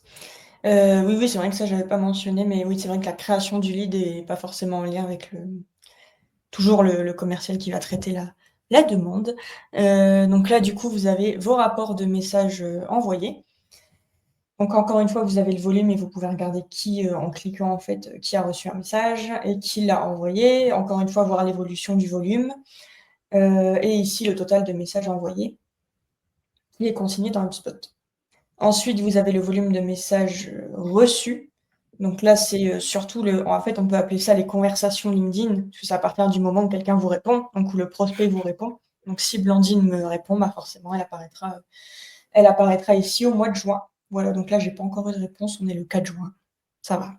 Oui, c'est vrai que ça, j'avais pas mentionné, mais oui, c'est vrai que la création du lead est pas forcément en lien avec toujours le commercial qui va traiter la demande. Donc là, du coup, vous avez vos rapports de messages, envoyés. Donc encore une fois, vous avez le volume et vous pouvez regarder qui, en cliquant en fait, qui a reçu un message et qui l'a envoyé. Encore une fois, voir l'évolution du volume, et ici le total de messages envoyés qui est consigné dans HubSpot. Ensuite, vous avez le volume de messages, reçus. Donc là, c'est, surtout en fait, on peut appeler ça les conversations LinkedIn, parce que c'est à partir du moment où quelqu'un vous répond, donc où le prospect vous répond. Donc si Blandine me répond, bah forcément, elle apparaîtra ici au mois de juin. Voilà, donc là, j'ai pas encore eu de réponse, on est le 4 juin. Ça va.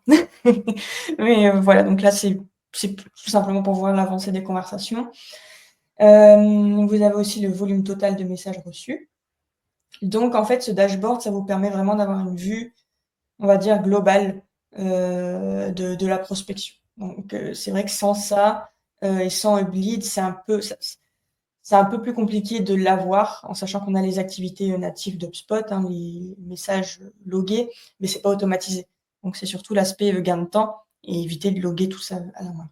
Mais voilà, donc là, c'est tout simplement pour voir l'avancée des conversations. Vous avez aussi le volume total de messages reçus. Donc en fait, ce dashboard, ça vous permet vraiment d'avoir une vue, on va dire, globale, de la prospection. Donc c'est vrai que sans ça, et sans Hublead, c'est un peu plus compliqué de l'avoir, en sachant qu'on a les activités, natives d'HubSpot, hein, les messages logués, mais c'est pas automatisé. Donc c'est surtout l'aspect, gain de temps et éviter de loguer tout ça à la main.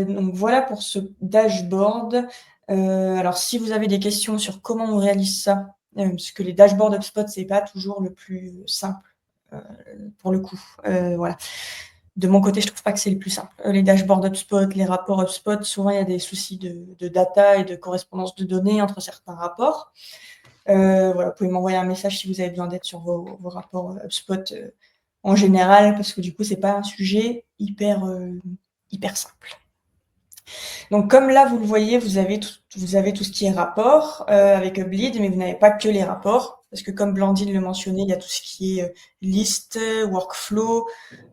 Donc voilà pour ce dashboard. Alors si vous avez des questions sur comment on réalise ça, parce que les dashboards HubSpot, c'est pas toujours le plus simple, pour le coup. Voilà. De mon côté, je trouve pas que c'est le plus simple. Les dashboards HubSpot, les rapports HubSpot, souvent il y a des soucis de data et de correspondance de données entre certains rapports. Voilà, vous pouvez m'envoyer un message si vous avez besoin d'aide sur vos rapports HubSpot, en général, parce que du coup, c'est pas un sujet hyper simple. Donc comme là, vous le voyez, vous avez tout ce qui est rapport, avec Hublead, mais vous n'avez pas que les rapports, parce que comme Blandine le mentionnait, il y a tout ce qui est, liste, workflow,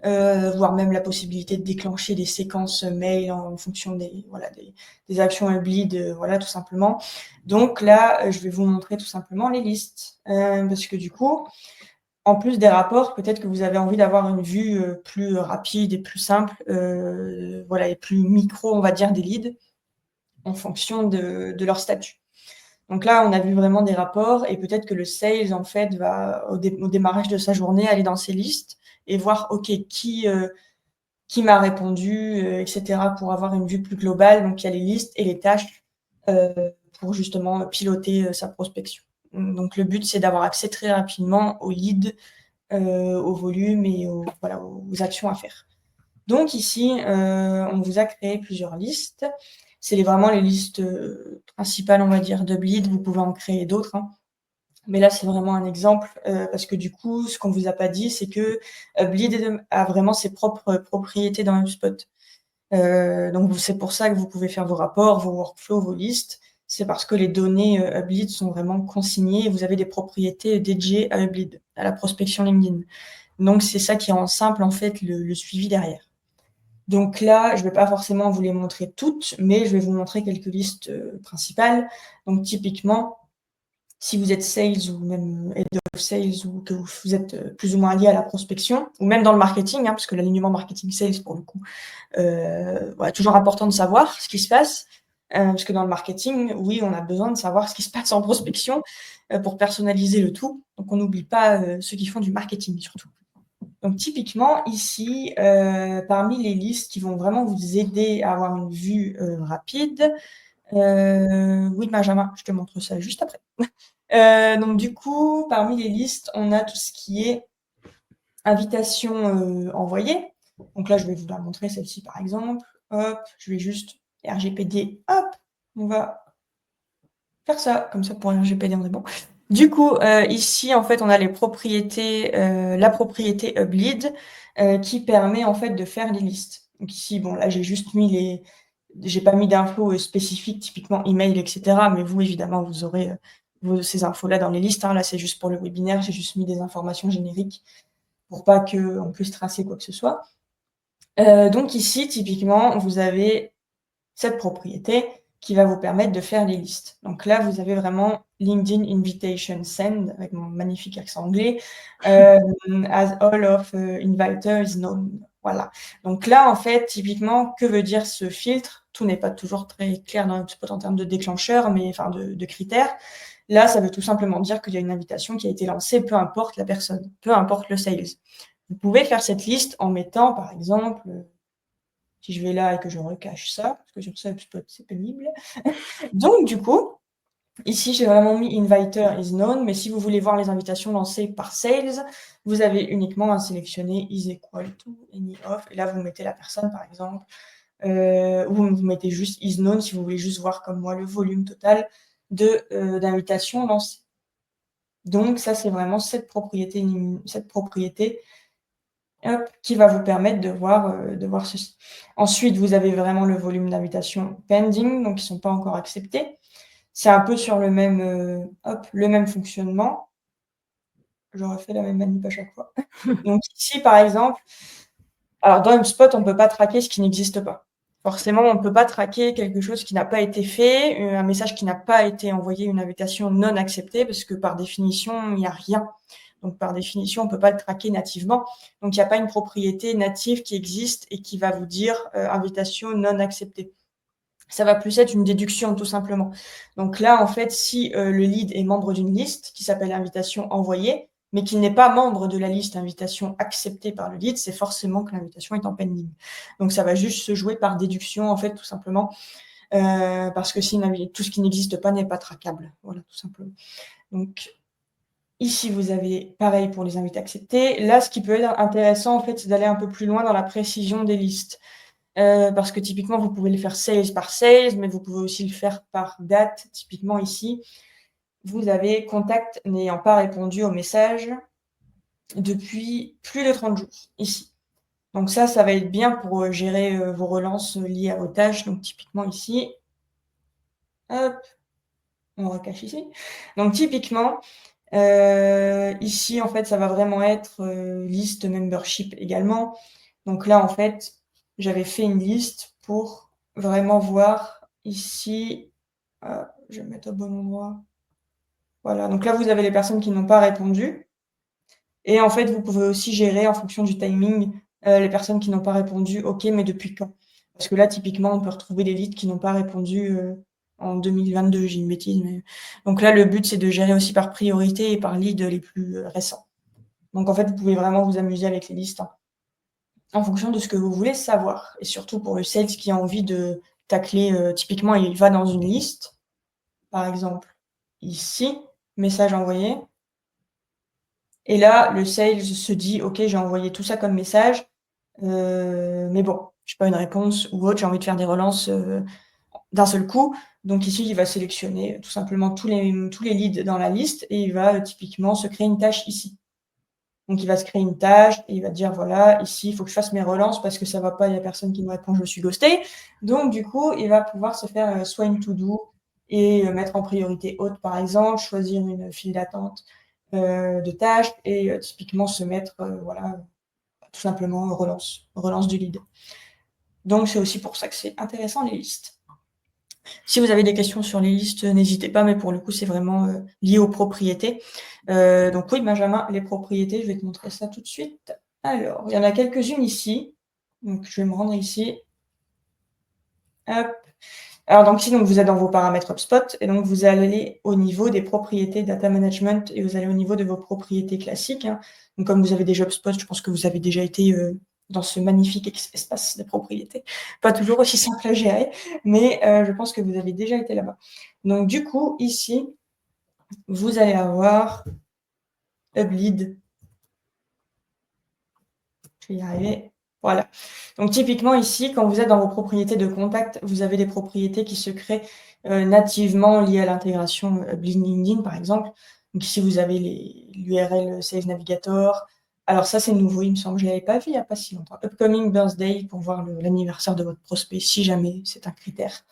voire même la possibilité de déclencher des séquences, mail en fonction des actions Hublead, voilà, tout simplement. Donc là, je vais vous montrer tout simplement les listes, parce que du coup, en plus des rapports, peut-être que vous avez envie d'avoir une vue, plus rapide et plus simple, voilà, et plus micro, on va dire, des leads en fonction de leur statut. Donc là, on a vu vraiment des rapports et peut-être que le sales, en fait, va au démarrage de sa journée aller dans ses listes et voir, OK, qui m'a répondu, et cetera, pour avoir une vue plus globale. Donc il y a les listes et les tâches, pour justement piloter, sa prospection. Donc le but, c'est d'avoir accès très rapidement aux leads, au volume et aux actions à faire. Donc ici, on vous a créé plusieurs listes. C'est vraiment les listes, principales, on va dire, d'Hublead. Vous pouvez en créer d'autres, hein. Mais là, c'est vraiment un exemple, parce que du coup, ce qu'on vous a pas dit, c'est que Hublead a vraiment ses propres propriétés dans HubSpot. Donc c'est pour ça que vous pouvez faire vos rapports, vos workflows, vos listes. C'est parce que les données, Hublead sont vraiment consignées et vous avez des propriétés dédiées à Hublead, à la prospection LinkedIn. Donc c'est ça qui rend simple, en fait, le suivi derrière. Donc là, je vais pas forcément vous les montrer toutes, mais je vais vous montrer quelques listes, principales. Donc typiquement, si vous êtes sales ou même head of sales ou que vous êtes, plus ou moins lié à la prospection ou même dans le marketing, hein, parce que l'alignement marketing sales pour le coup, voilà, toujours important de savoir ce qui se passe. Parce que dans le marketing, oui, on a besoin de savoir ce qui se passe en prospection, pour personnaliser le tout. Donc on n'oublie pas, ceux qui font du marketing surtout. Donc typiquement ici, parmi les listes qui vont vraiment vous aider à avoir une vue, rapide, oui Benjamin, je te montre ça juste après. Donc du coup, parmi les listes, on a tout ce qui est invitation, envoyée. Donc là, je vais vous la montrer celle-ci par exemple. Hop, je vais juste RGPD, hop, on va faire ça, comme ça pour RGPD on est bon. Du coup, ici en fait on a les propriétés, la propriété UpLead, qui permet en fait de faire les listes. Donc ici, bon là j'ai juste mis j'ai pas mis d'infos, spécifiques, typiquement email et cetera, mais vous évidemment vous aurez, ces infos-là dans les listes, hein. Là c'est juste pour le webinaire, j'ai juste mis des informations génériques pour pas qu'on puisse tracer quoi que ce soit. Donc ici typiquement, vous avez cette propriété qui va vous permettre de faire les listes. Donc là, vous avez vraiment LinkedIn Invitation Send, avec mon magnifique accent anglais, as all of inviter is known. Voilà. Donc là, en fait, typiquement, que veut dire ce filtre? Tout n'est pas toujours très clair dans HubSpot en termes de déclencheur, mais enfin de critères. Là, ça veut tout simplement dire qu'il y a une invitation qui a été lancée, peu importe la personne, peu importe le sales. Vous pouvez faire cette liste en mettant, par exemple, si je vais là et que je recache ça, parce que sur ça, HubSpot, c'est pénible. Donc, du coup, ici, j'ai vraiment mis Inviter is known, mais si vous voulez voir les invitations lancées par Sales, vous avez uniquement à sélectionner is equal to any of, et là, vous mettez la personne, par exemple, ou vous mettez juste is known si vous voulez juste voir, comme moi, le volume total d'invitations lancées. Donc, ça, c'est vraiment cette propriété hop, qui va vous permettre de voir ceci. Ensuite, vous avez vraiment le volume d'invitations pending, donc qui ne sont pas encore acceptés. C'est un peu sur le même fonctionnement. Je refais la même manip à chaque fois. Donc ici, par exemple, alors dans HubSpot, on ne peut pas traquer ce qui n'existe pas. Forcément, on ne peut pas traquer quelque chose qui n'a pas été fait, un message qui n'a pas été envoyé, une invitation non acceptée, parce que par définition, il n'y a rien. Donc, par définition, on ne peut pas le traquer nativement. Donc, il n'y a pas une propriété native qui existe et qui va vous dire invitation non acceptée. Ça va plus être une déduction, tout simplement. Donc là, en fait, si le lead est membre d'une liste qui s'appelle invitation envoyée, mais qu'il n'est pas membre de la liste invitation acceptée par le lead, c'est forcément que l'invitation est en pending. Donc, ça va juste se jouer par déduction, en fait, tout simplement, parce que si tout ce qui n'existe pas n'est pas traquable. Voilà, tout simplement. Donc, ici, vous avez pareil pour les invités acceptés. Là, ce qui peut être intéressant, en fait, c'est d'aller un peu plus loin dans la précision des listes. Parce que typiquement, vous pouvez le faire sales par sales, mais vous pouvez aussi le faire par date. Typiquement ici, vous avez contact n'ayant pas répondu au message depuis plus de 30 jours, ici. Donc ça va être bien pour gérer vos relances liées à vos tâches. Donc typiquement ici, hop, on recache ici. Donc typiquement, ici, en fait, ça va vraiment être liste membership également. Donc là, en fait, j'avais fait une liste pour vraiment voir ici. Je vais me mettre au bon endroit. Voilà, donc là, vous avez les personnes qui n'ont pas répondu. Et en fait, vous pouvez aussi gérer en fonction du timing les personnes qui n'ont pas répondu. OK, mais depuis quand? Parce que là, typiquement, on peut retrouver les leads qui n'ont pas répondu en 2022, j'ai une bêtise. Mais... Donc là, le but, c'est de gérer aussi par priorité et par lead les plus récents. Donc en fait, vous pouvez vraiment vous amuser avec les listes en fonction de ce que vous voulez savoir. Et surtout pour le sales qui a envie de tacler, typiquement, il va dans une liste, par exemple, ici, message envoyé. Et là, le sales se dit, OK, j'ai envoyé tout ça comme message, mais bon, je n'ai pas une réponse ou autre, j'ai envie de faire des relances d'un seul coup. Donc ici, il va sélectionner tout simplement tous les leads dans la liste et il va typiquement se créer une tâche ici. Donc il va se créer une tâche et il va dire, voilà, ici, il faut que je fasse mes relances parce que ça ne va pas, il n'y a personne qui me répond, je suis ghosté. Donc du coup, il va pouvoir se faire soit une to-do et mettre en priorité haute, par exemple, choisir une file d'attente de tâches et typiquement se mettre, voilà, tout simplement relance du lead. Donc c'est aussi pour ça que c'est intéressant les listes. Si vous avez des questions sur les listes, n'hésitez pas, mais pour le coup, c'est vraiment lié aux propriétés. Donc oui, Benjamin, les propriétés, je vais te montrer ça tout de suite. Alors, il y en a quelques-unes ici. Donc je vais me rendre ici. Hop. Alors donc ici, donc, vous êtes dans vos paramètres HubSpot et donc vous allez aller au niveau des propriétés data management et vous allez au niveau de vos propriétés classiques, hein. Donc comme vous avez déjà HubSpot, je pense que vous avez déjà été dans ce magnifique espace de propriétés. Pas toujours aussi simple à gérer, mais je pense que vous avez déjà été là-bas. Donc du coup, ici, vous allez avoir HubLead. Je vais y arriver. Voilà. Donc typiquement ici, quand vous êtes dans vos propriétés de contact, vous avez des propriétés qui se créent nativement liées à l'intégration LinkedIn, par exemple. Donc ici, vous avez l'URL Sales Navigator. Alors ça, c'est nouveau, il me semble. Je ne l'avais pas vu il n'y a pas si longtemps. Upcoming Birthday pour voir l'anniversaire de votre prospect, si jamais c'est un critère.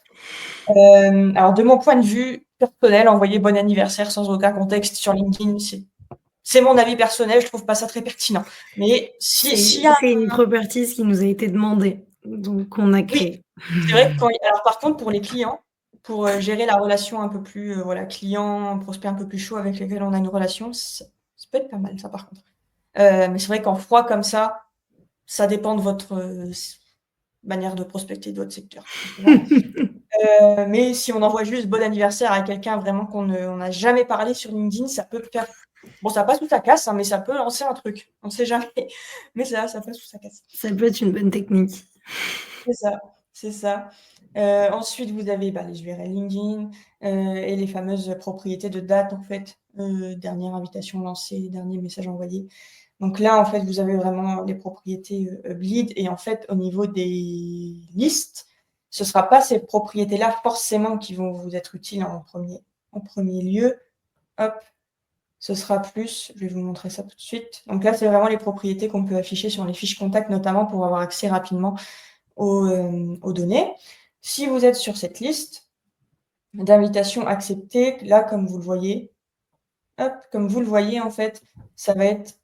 Alors de mon point de vue personnel, envoyer bon anniversaire sans aucun contexte sur LinkedIn, c'est mon avis personnel, je trouve pas ça très pertinent. Mais si y a... C'est une properties qui nous a été demandée, donc on a créé. Oui, c'est vrai que alors par contre, pour les clients, pour gérer la relation un peu plus, voilà, client, prospect un peu plus chaud avec lesquels on a une relation, ça peut être pas mal, ça, par contre. Mais c'est vrai qu'en froid comme ça dépend de votre manière de prospecter de votre secteur, tout simplement. Mais si on envoie juste bon anniversaire à quelqu'un vraiment qu'on n'a jamais parlé sur LinkedIn, ça peut faire... Bon, ça passe ou ça casse, hein, mais ça peut lancer un truc. On ne sait jamais. Mais ça passe ou ça casse. Ça peut être une bonne technique. C'est ça, c'est ça. Ensuite, vous avez les URL LinkedIn et les fameuses propriétés de date, en fait. Dernière invitation lancée, dernier message envoyé. Donc là, en fait, vous avez vraiment les propriétés bleed. Et en fait, au niveau des listes, ce ne sera pas ces propriétés-là forcément qui vont vous être utiles en premier lieu. Hop, ce sera plus, je vais vous montrer ça tout de suite. Donc là, c'est vraiment les propriétés qu'on peut afficher sur les fiches contact, notamment pour avoir accès rapidement aux données. Si vous êtes sur cette liste d'invitations acceptées, là, comme vous le voyez, en fait, ça va être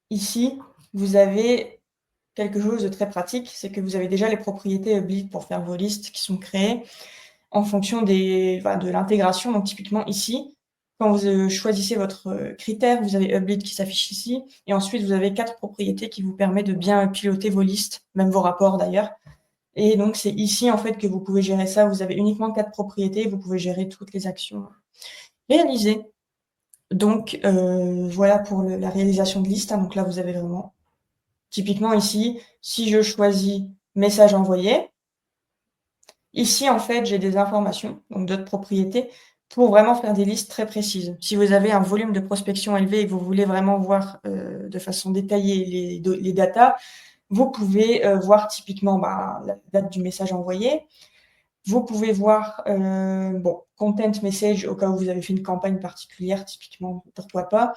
ici, vous avez quelque chose de très pratique, c'est que vous avez déjà les propriétés bleed pour faire vos listes qui sont créées en fonction de l'intégration. Donc typiquement ici, quand vous choisissez votre critère, vous avez bleed qui s'affiche ici, et ensuite vous avez 4 propriétés qui vous permettent de bien piloter vos listes, même vos rapports d'ailleurs. Et donc, c'est ici, en fait, que vous pouvez gérer ça. Vous avez uniquement 4 propriétés. Vous pouvez gérer toutes les actions réalisées. Donc, voilà pour la réalisation de liste, hein. Donc là, vous avez vraiment... Typiquement, ici, si je choisis message envoyé, ici, en fait, j'ai des informations, donc d'autres propriétés, pour vraiment faire des listes très précises. Si vous avez un volume de prospection élevé et que vous voulez vraiment voir de façon détaillée les datas, vous pouvez voir typiquement la date du message envoyé. Vous pouvez voir content message au cas où vous avez fait une campagne particulière, typiquement, pourquoi pas.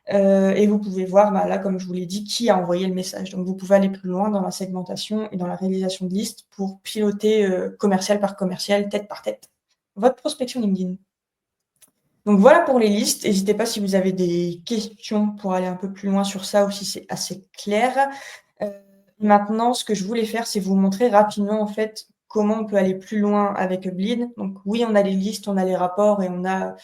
Et vous pouvez voir, là, comme je vous l'ai dit, qui a envoyé le message. Donc, vous pouvez aller plus loin dans la segmentation et dans la réalisation de listes pour piloter commercial par commercial, tête par tête, votre prospection LinkedIn. Donc, voilà pour les listes. N'hésitez pas si vous avez des questions pour aller un peu plus loin sur ça ou si c'est assez clair. Maintenant, ce que je voulais faire, c'est vous montrer rapidement, en fait, comment on peut aller plus loin avec Bleed. Donc, oui, on a les listes, on a les rapports et on a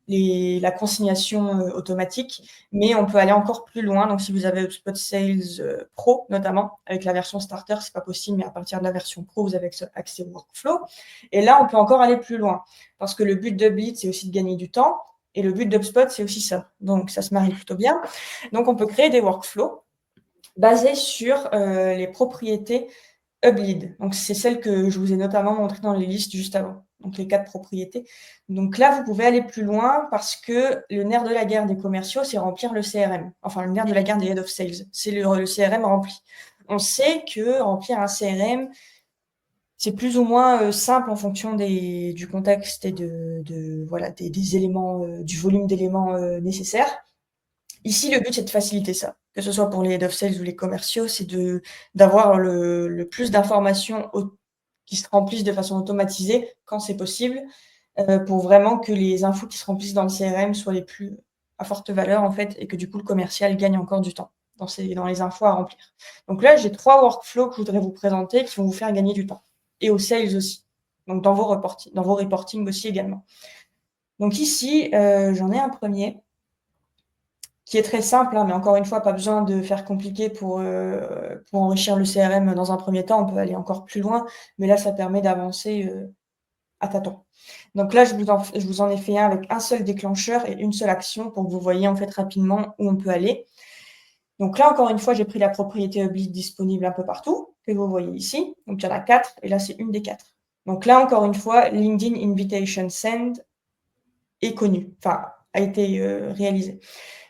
la consignation automatique, mais on peut aller encore plus loin. Donc, si vous avez HubSpot Sales Pro, notamment, avec la version Starter, c'est pas possible, mais à partir de la version Pro, vous avez accès au workflow. Et là, on peut encore aller plus loin, parce que le but de Bleed, c'est aussi de gagner du temps, et le but d'HubSpot, c'est aussi ça. Donc, ça se marie plutôt bien. Donc, on peut créer des workflows basés sur les propriétés HubLead. Donc, c'est celle que je vous ai notamment montrée dans les listes juste avant. Donc, les 4 propriétés. Donc là, vous pouvez aller plus loin parce que le nerf de la guerre des commerciaux, c'est remplir le CRM. Enfin, le nerf de la guerre des Head of Sales. C'est le CRM rempli. On sait que remplir un CRM, c'est plus ou moins simple en fonction du contexte et des éléments, du volume d'éléments nécessaires. Ici, le but, c'est de faciliter ça, que ce soit pour les Head of Sales ou les commerciaux, c'est d'avoir le plus d'informations qui se remplissent de façon automatisée quand c'est possible, pour vraiment que les infos qui se remplissent dans le CRM soient les plus à forte valeur, en fait, et que du coup, le commercial gagne encore du temps dans les infos à remplir. Donc là, j'ai 3 workflows que je voudrais vous présenter qui vont vous faire gagner du temps. Et aux sales aussi. Donc dans vos reporting aussi également. Donc ici, j'en ai un premier qui est très simple, hein, mais encore une fois, pas besoin de faire compliqué pour enrichir le CRM dans un premier temps. On peut aller encore plus loin, mais là, ça permet d'avancer à tâtons. Donc là, je vous en ai fait un avec un seul déclencheur et une seule action pour que vous voyez en fait rapidement où on peut aller. Donc là, encore une fois, j'ai pris la propriété Hublead disponible un peu partout, que vous voyez ici. Donc il y en a 4, et là, c'est une des 4. Donc là, encore une fois, LinkedIn Invitation Send est connu, enfin, a été réalisé.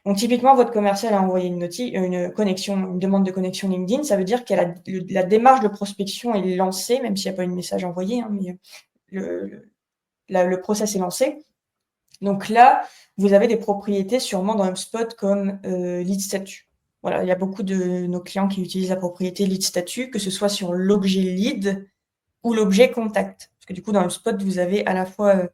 Donc typiquement, votre commercial a envoyé une connexion, une demande de connexion LinkedIn. Ça veut dire que la démarche de prospection est lancée, même s'il n'y a pas eu de message envoyé, hein, mais le process est lancé. Donc là, vous avez des propriétés sûrement dans HubSpot comme lead statut. Voilà, il y a beaucoup de nos clients qui utilisent la propriété lead statut, que ce soit sur l'objet lead ou l'objet contact. Parce que du coup, dans HubSpot, vous avez à la fois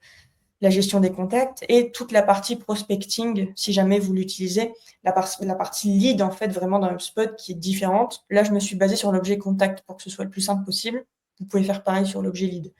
la gestion des contacts et toute la partie prospecting, si jamais vous l'utilisez, la partie lead, en fait, vraiment dans HubSpot qui est différente. Là, je me suis basée sur l'objet contact pour que ce soit le plus simple possible. Vous pouvez faire pareil sur l'objet lead.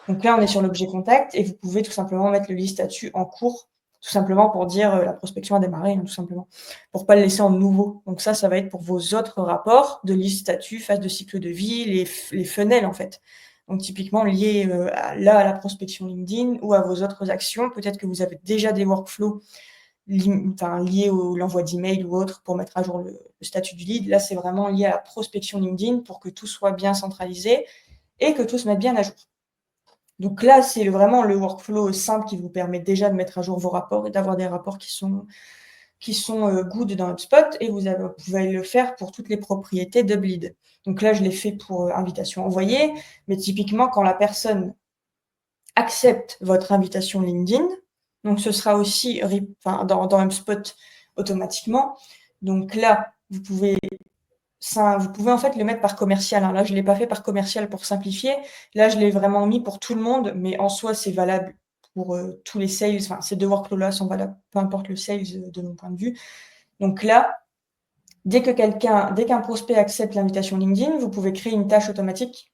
Donc là, on est sur l'objet contact et vous pouvez tout simplement mettre le lead statut en cours, tout simplement pour dire la prospection a démarré, hein, tout simplement, pour pas le laisser en nouveau. Donc ça va être pour vos autres rapports de lead statut, phase de cycle de vie, les funnels en fait. Donc typiquement liés à la prospection LinkedIn ou à vos autres actions. Peut-être que vous avez déjà des workflows liés à l'envoi d'email ou autre pour mettre à jour le statut du lead. Là, c'est vraiment lié à la prospection LinkedIn pour que tout soit bien centralisé et que tout se mette bien à jour. Donc là, c'est vraiment le workflow simple qui vous permet déjà de mettre à jour vos rapports et d'avoir des rapports qui sont good dans HubSpot, et vous pouvez le faire pour toutes les propriétés d'Hublead. Donc là, je l'ai fait pour invitation envoyée, mais typiquement, quand la personne accepte votre invitation LinkedIn, donc ce sera aussi dans HubSpot automatiquement. Donc là, vous pouvez en fait le mettre par commercial. Hein. Là, je ne l'ai pas fait par commercial pour simplifier. Là, je l'ai vraiment mis pour tout le monde, mais en soi, c'est valable pour tous les sales. Enfin, ces deux workflows-là sont valables, peu importe le sales de mon point de vue. Donc là, dès qu'un prospect accepte l'invitation LinkedIn, vous pouvez créer une tâche automatique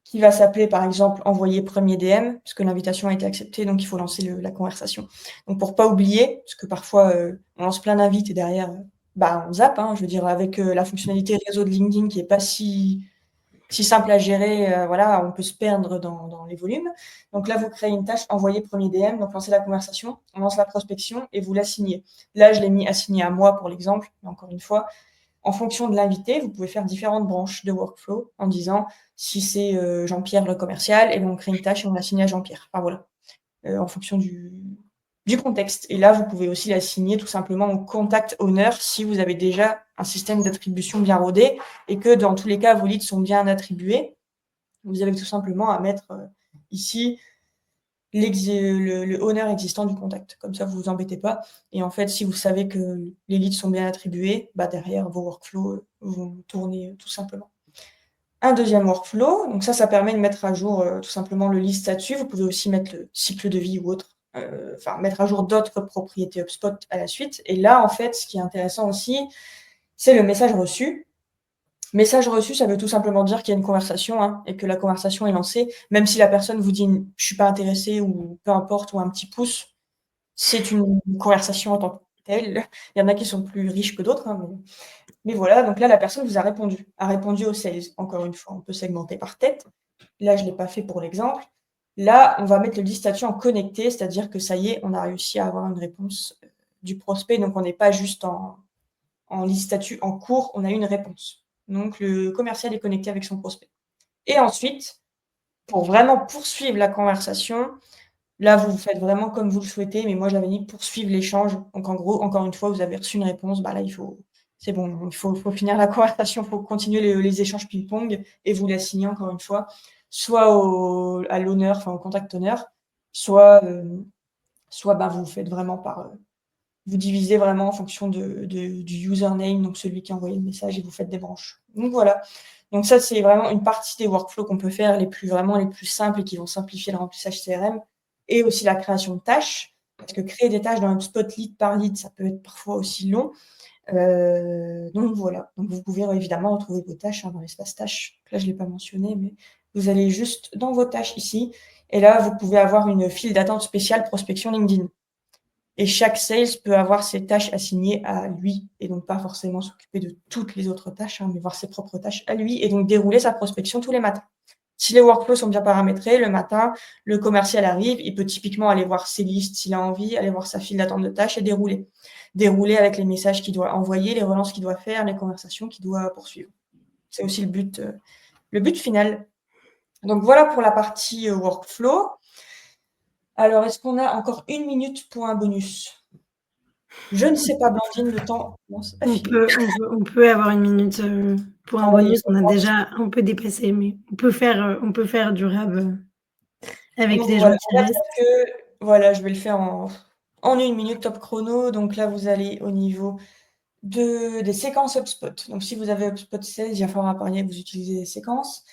qui va s'appeler, par exemple, envoyer premier DM, puisque l'invitation a été acceptée, donc il faut lancer la conversation. Donc, pour pas oublier, parce que parfois, on lance plein d'invites et derrière, on zappe, hein, je veux dire, avec la fonctionnalité réseau de LinkedIn qui est pas si simple à gérer, voilà, on peut se perdre dans les volumes. Donc là, vous créez une tâche, envoyer premier DM, donc lancer la conversation, on lance la prospection et vous l'assignez. Là, je l'ai mis assigné à moi pour l'exemple, mais encore une fois, en fonction de l'invité, vous pouvez faire différentes branches de workflow en disant si c'est Jean-Pierre le commercial, et on crée une tâche et on l'assigner à Jean-Pierre. Enfin voilà, en fonction du contexte. Et là, vous pouvez aussi l'assigner tout simplement au contact owner si vous avez déjà un système d'attribution bien rodé et que dans tous les cas, vos leads sont bien attribués. Vous avez tout simplement à mettre ici le owner existant du contact. Comme ça, vous vous embêtez pas. Et en fait, si vous savez que les leads sont bien attribués, derrière, vos workflows vont tourner tout simplement. Un deuxième workflow, donc ça permet de mettre à jour tout simplement le lead statut. Vous pouvez aussi mettre le cycle de vie ou autre, mettre à jour d'autres propriétés HubSpot à la suite. Et là, en fait, ce qui est intéressant aussi, c'est le message reçu. Message reçu, ça veut tout simplement dire qu'il y a une conversation, hein, et que la conversation est lancée, même si la personne vous dit « je suis pas intéressée » ou peu importe, ou un petit pouce, c'est une conversation en tant que telle. Il y en a qui sont plus riches que d'autres, hein, mais voilà, donc là, la personne vous a répondu au sales. Encore une fois, on peut segmenter par tête. Là, je ne l'ai pas fait pour l'exemple. Là, on va mettre le lead statut en connecté, c'est-à-dire que ça y est, on a réussi à avoir une réponse du prospect, donc on n'est pas juste en lead statut en cours, on a une réponse. Donc, le commercial est connecté avec son prospect. Et ensuite, pour vraiment poursuivre la conversation, là, vous faites vraiment comme vous le souhaitez, mais moi, j'avais mis poursuivre l'échange. Donc, en gros, encore une fois, vous avez reçu une réponse, là, c'est bon, il faut finir la conversation, il faut continuer les échanges ping-pong et vous l'assigner encore une fois, soit à l'honneur, enfin au contact honneur, soit vous faites vraiment vous divisez vraiment en fonction du username, donc celui qui a envoyé le message, et vous faites des branches. Donc voilà. Donc ça, c'est vraiment une partie des workflows qu'on peut faire, les plus simples et qui vont simplifier le remplissage CRM, et aussi la création de tâches, parce que créer des tâches dans HubSpot lead par lead, ça peut être parfois aussi long. Donc voilà. Donc vous pouvez évidemment retrouver vos tâches dans l'espace tâches. Là, je ne l'ai pas mentionné, mais vous allez juste dans vos tâches ici, et là, vous pouvez avoir une file d'attente spéciale prospection LinkedIn. Et chaque sales peut avoir ses tâches assignées à lui, et donc pas forcément s'occuper de toutes les autres tâches, mais voir ses propres tâches à lui, et donc dérouler sa prospection tous les matins. Si les workflows sont bien paramétrés, le matin, le commercial arrive, il peut typiquement aller voir ses listes s'il a envie, aller voir sa file d'attente de tâches et dérouler. Dérouler avec les messages qu'il doit envoyer, les relances qu'il doit faire, les conversations qu'il doit poursuivre. C'est aussi le but final. Donc voilà pour la partie workflow. Alors, est-ce qu'on a encore 1 minute pour un bonus? Je ne sais pas, Blandine, le temps commence à filer. On peut avoir 1 minute, pour un Ah oui, bonus. On a déjà un peu dépassé, mais on peut faire durable, avec donc les gens voilà, qui on va dire restent. que voilà, je vais le faire en 1 minute top chrono. Donc là, vous allez au niveau des séquences HubSpot. Donc si vous avez HubSpot 16, il va falloir apparemment que vous utilisez des séquences.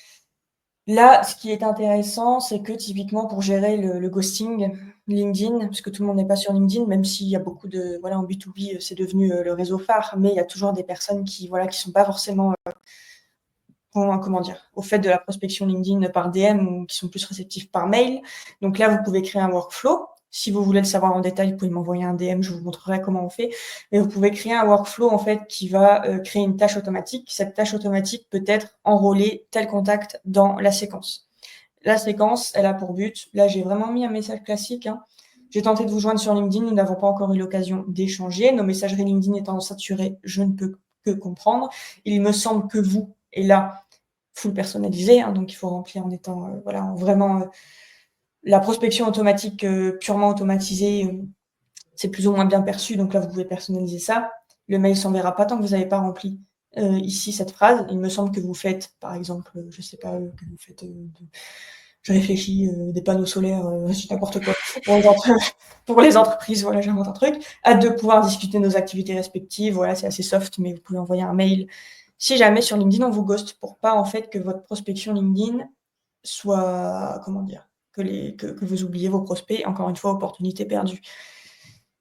Là, ce qui est intéressant, c'est que typiquement pour gérer le ghosting LinkedIn, parce que tout le monde n'est pas sur LinkedIn, même s'il y a beaucoup de voilà, en B2B, c'est devenu, le réseau phare, mais il y a toujours des personnes qui, voilà, qui sont pas forcément, comment dire? Au fait de la prospection LinkedIn par DM ou qui sont plus réceptifs par mail. Donc là, vous pouvez créer un workflow. Si vous voulez le savoir en détail, vous pouvez m'envoyer un DM, je vous montrerai comment on fait. Mais vous pouvez créer un workflow, en fait, qui va, créer une tâche automatique. Cette tâche automatique peut être enrôler tel contact dans la séquence. La séquence, elle a pour but là, j'ai vraiment mis un message classique, hein. J'ai tenté de vous joindre sur LinkedIn, nous n'avons pas encore eu l'occasion d'échanger. Nos messageries LinkedIn étant saturées, je ne peux que comprendre. Il me semble que vous et là, full personnalisé, hein, donc il faut remplir en étant, voilà, vraiment, la prospection automatique, purement automatisée, c'est plus ou moins bien perçu, donc là, vous pouvez personnaliser ça. Le mail s'enverra pas tant que vous n'avez pas rempli, ici cette phrase. Il me semble que vous faites, par exemple, je sais pas, que vous faites, je réfléchis, des panneaux solaires, je dis n'importe quoi, pour les entreprises, voilà, j'invente un truc. Hâte de pouvoir discuter de nos activités respectives, voilà, c'est assez soft, mais vous pouvez envoyer un mail. Si jamais sur LinkedIn, on vous ghost pour pas, en fait, que votre prospection LinkedIn soit, comment dire? Que vous oubliez vos prospects, encore une fois, opportunité perdue.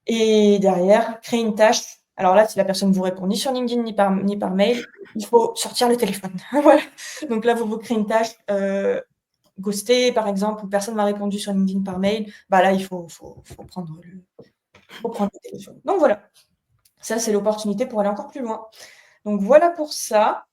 Et derrière, créer une tâche. Alors là, si la personne vous répond ni sur LinkedIn ni par mail, il faut sortir le téléphone. Voilà. Donc là, vous créez une tâche, ghosté par exemple, ou personne m'a répondu sur LinkedIn par mail, bah là, il faut prendre le téléphone. Donc voilà, ça, c'est l'opportunité pour aller encore plus loin. Donc voilà pour ça.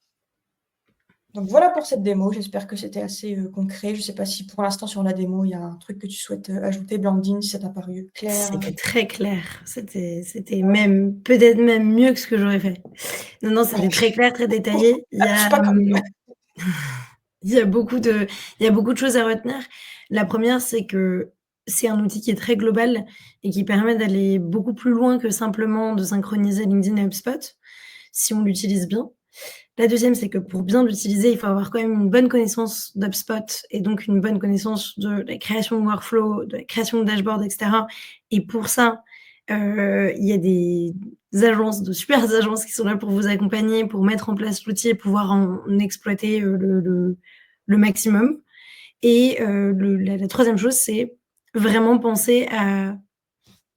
Donc voilà pour cette démo. J'espère que c'était assez, concret. Je sais pas si pour l'instant sur la démo, il y a un truc que tu souhaites, ajouter, Blandine, si ça t'a paru clair? C'était très clair. C'était même peut-être même mieux que ce que j'aurais fait. Non, non, c'était très clair, très détaillé. Ah, je suis pas comme Il y a beaucoup de il y a beaucoup de choses à retenir. La première, c'est que c'est un outil qui est très global et qui permet d'aller beaucoup plus loin que simplement de synchroniser LinkedIn et HubSpot, si on l'utilise bien. La deuxième, c'est que pour bien l'utiliser, il faut avoir quand même une bonne connaissance d'HubSpot et donc une bonne connaissance de la création de workflow, de la création de dashboard, et cetera. Et pour ça, il y a des agences, de super agences qui sont là pour vous accompagner, pour mettre en place l'outil et pouvoir en exploiter, le maximum. Et la 3e chose, c'est vraiment penser à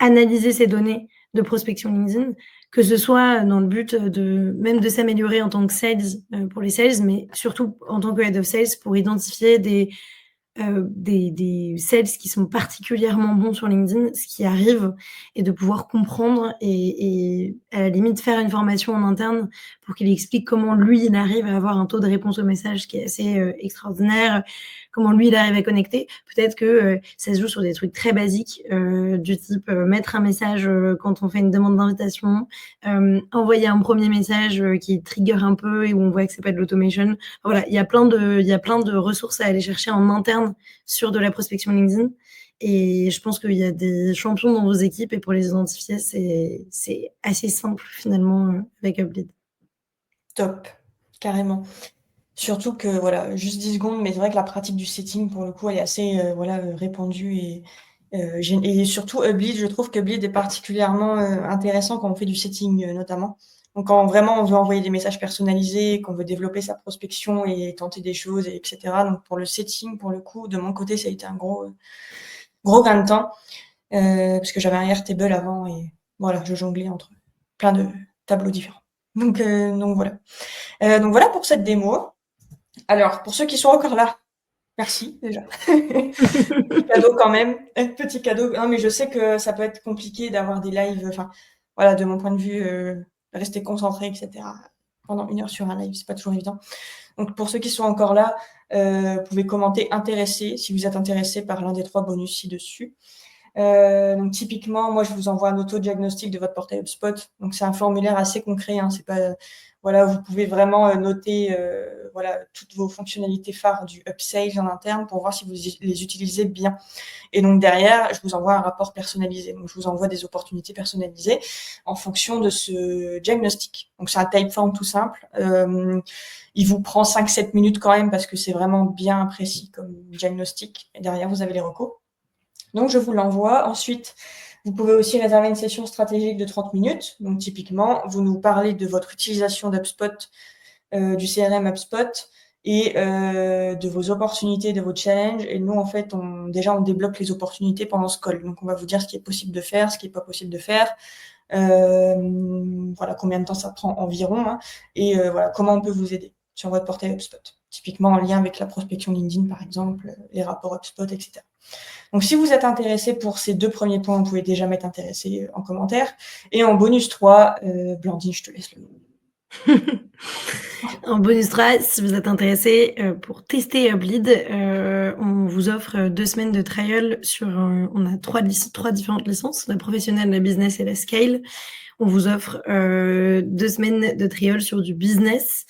analyser ces données de prospection LinkedIn, que ce soit dans le but de même de s'améliorer en tant que sales, pour les sales, mais surtout en tant que head of sales pour identifier des sales qui sont particulièrement bons sur LinkedIn, ce qui arrive et de pouvoir comprendre et à la limite faire une formation en interne pour qu'il explique comment lui, il arrive à avoir un taux de réponse au message qui est assez, extraordinaire, comment lui, il arrive à connecter. Peut-être que, ça se joue sur des trucs très basiques, du type, mettre un message, quand on fait une demande d'invitation, envoyer un premier message, qui trigger un peu et où on voit que c'est pas de l'automation. Voilà, il y a plein de ressources à aller chercher en interne sur de la prospection LinkedIn et je pense qu'il y a des champions dans vos équipes et pour les identifier, c'est assez simple finalement, avec Uplead. top, carrément. Surtout que voilà, juste 10 secondes, mais c'est vrai que la pratique du setting pour le coup, elle est assez, voilà, répandue et surtout Hublead, je trouve qu'Hublead est particulièrement, intéressant quand on fait du setting, notamment. Donc quand vraiment on veut envoyer des messages personnalisés, qu'on veut développer sa prospection et tenter des choses et cetera. Donc pour le setting, pour le coup, de mon côté, ça a été un gros gain de temps, parce que j'avais un Airtable avant et voilà, je jonglais entre plein de tableaux différents. Donc voilà. Donc voilà pour cette démo. Alors, pour ceux qui sont encore là, merci déjà. Petit cadeau quand même, petit cadeau. Non, mais je sais que ça peut être compliqué d'avoir des lives, enfin, voilà, de mon point de vue, rester concentré, et cetera, pendant 1 heure sur un live, c'est pas toujours évident. Donc pour ceux qui sont encore là, Vous pouvez commenter intéressé si vous êtes intéressé par l'un des 3 bonus ci-dessus. Donc typiquement, moi, je vous envoie un auto-diagnostic de votre portail HubSpot. Donc c'est un formulaire assez concret, hein, c'est pas voilà, vous pouvez vraiment noter voilà toutes vos fonctionnalités phares du Upsales en interne pour voir si vous les utilisez bien. Et donc derrière, je vous envoie un rapport personnalisé. Donc je vous envoie des opportunités personnalisées en fonction de ce diagnostic. Donc c'est un typeform tout simple. Il vous prend 5-7 minutes quand même parce que c'est vraiment bien précis comme diagnostic. Et derrière, vous avez les recos. Donc, je vous l'envoie. Ensuite, vous pouvez aussi réserver une session stratégique de 30 minutes. Donc, typiquement, vous nous parlez de votre utilisation d'HubSpot, du CRM HubSpot et de vos opportunités, de vos challenges. Et nous, en fait, on débloque les opportunités pendant ce call. Donc, on va vous dire ce qui est possible de faire, ce qui n'est pas possible de faire. Voilà, combien de temps ça prend environ, hein, et voilà, comment on peut vous aider sur votre portail HubSpot. Typiquement en lien avec la prospection LinkedIn, par exemple, les rapports HubSpot, etc. Donc, si vous êtes intéressé pour ces 2 premiers points, vous pouvez déjà mettre intéressé en commentaire. Et en bonus 3, Blandine, je te laisse le nom. En bonus 3, si vous êtes intéressé pour tester Hublead, on vous offre 2 semaines de trial sur, on a 3 différentes licences, la professionnelle, la business et la scale. On vous offre 2 semaines de trial sur du business,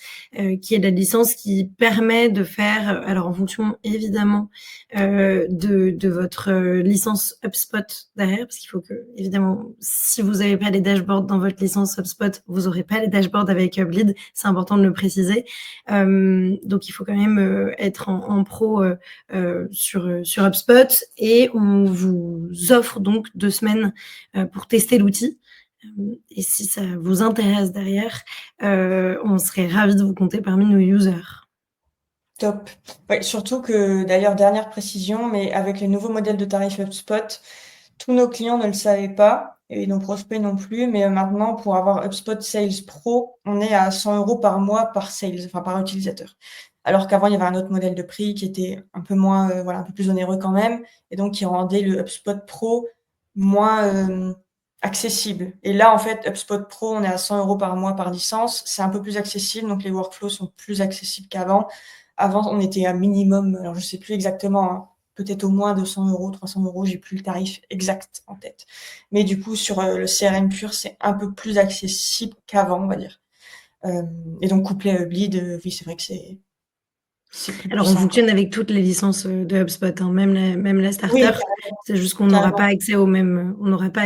qui est la licence qui permet de faire, alors en fonction évidemment de votre licence HubSpot derrière, parce qu'il faut que, évidemment, si vous n'avez pas les dashboards dans votre licence HubSpot, vous n'aurez pas les dashboards avec Hublead, c'est important de le préciser. Donc il faut quand même être en pro sur HubSpot, et on vous offre donc 2 semaines pour tester l'outil. Et si ça vous intéresse derrière, on serait ravis de vous compter parmi nos users. Top. Ouais, surtout que, d'ailleurs, dernière précision, mais avec les nouveaux modèles de tarifs HubSpot, tous nos clients ne le savaient pas et nos prospects non plus, mais maintenant, pour avoir HubSpot Sales Pro, on est à 100 € par mois par sales, enfin par utilisateur. Alors qu'avant, il y avait un autre modèle de prix qui était un peu moins, voilà, un peu plus onéreux quand même, et donc qui rendait le HubSpot Pro moins accessible. Et là, en fait, HubSpot Pro, on est à 100 € par mois par licence. C'est un peu plus accessible, donc les workflows sont plus accessibles qu'avant. Avant, on était à minimum, alors je sais plus exactement, hein, peut-être au moins 200 €, 300 €, j'ai plus le tarif exact en tête. Mais du coup, sur le CRM pur, c'est un peu plus accessible qu'avant, on va dire. Et donc, couplé à Hublead, oui, c'est vrai que c'est plus Alors, on puissant, quoi. fonctionne avec toutes les licences de HubSpot, hein, même la Oui, starter. C'est juste qu'on n'aura pas carrément.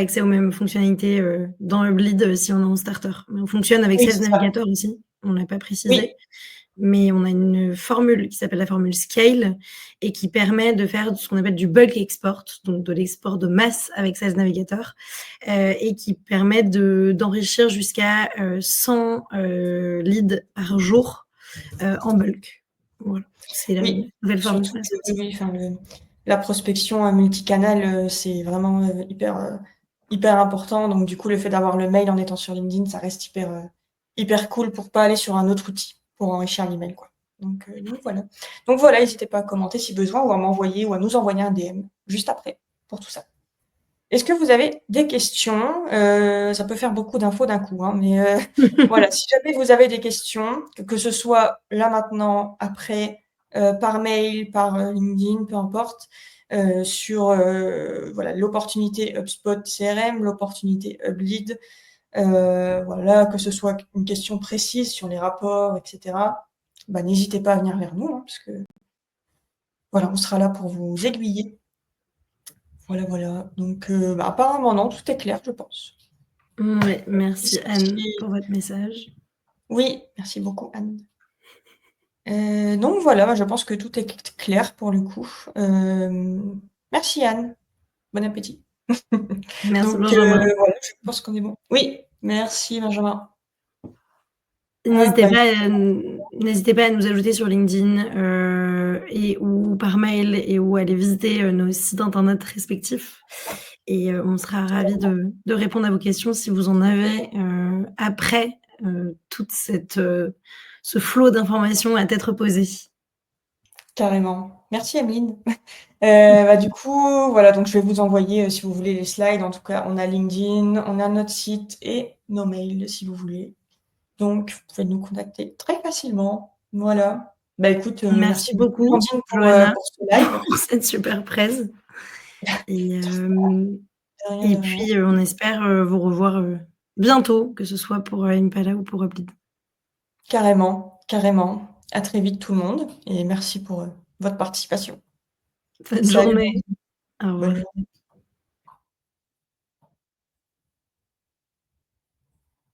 accès aux mêmes fonctionnalités dans Hublead si on est en starter. Mais on fonctionne avec Oui, Sales c'est ça. Navigator aussi, on l'a pas Oui, précisé. Mais on a une formule qui s'appelle la formule Scale et qui permet de faire ce qu'on appelle du bulk export, donc de l'export de masse avec Sales Navigator, et qui permet d'enrichir jusqu'à 100 leads par jour en bulk. Voilà, c'est la oui, nouvelle formule surtout qu'on a que sortie. oui, enfin la prospection multicanal, c'est vraiment hyper important. Donc du coup, le fait d'avoir le mail en étant sur LinkedIn, ça reste hyper cool pour pas aller sur un autre outil pour enrichir l'email, quoi. Donc voilà. Donc voilà, n'hésitez pas à commenter si besoin ou à m'envoyer ou à nous envoyer un DM juste après pour tout ça. Est-ce que vous avez des questions? Ça peut faire beaucoup d'infos d'un coup, hein, mais voilà, si jamais vous avez des questions, que ce soit là maintenant, après, par mail, par LinkedIn, peu importe, sur voilà, l'opportunité HubSpot CRM, l'opportunité Hublead, voilà, que ce soit une question précise sur les rapports, etc., bah, n'hésitez pas à venir vers nous, hein, parce que voilà, on sera là pour vous aiguiller. Voilà, voilà. Donc, bah, apparemment non, tout est clair, je pense. Ouais, merci Anne Si pour votre message. oui, merci beaucoup Anne. Donc voilà, bah, je pense que tout est clair pour le coup. Merci Anne. Bon appétit. Merci Donc, Benjamin. voilà, je pense qu'on est bon. Oui, merci Benjamin. Ah N'hésitez bah, pas, n'hésitez pas à nous ajouter sur LinkedIn et ou par mail et ou aller visiter nos sites internet respectifs. Et on sera ravis de répondre à vos questions si vous en avez après toute ce flot d'informations à tête reposée. carrément. Merci Emeline. Bah, du coup, voilà, donc je vais vous envoyer, si vous voulez, les slides. En tout cas, on a LinkedIn, on a notre site et nos mails si vous voulez. Donc, vous pouvez nous contacter très facilement. Voilà. Bah, écoute, Merci merci beaucoup beaucoup, Blandine Johanna, pour ce live. pour cette super presse et De rien, et de rien. puis, on espère, vous revoir, bientôt, que ce soit pour, Impala ou pour Uplift. Carrément, carrément. À très vite tout le monde et merci pour, votre participation. Bonne Salut journée. Blandine, Au bonne revoir. journée.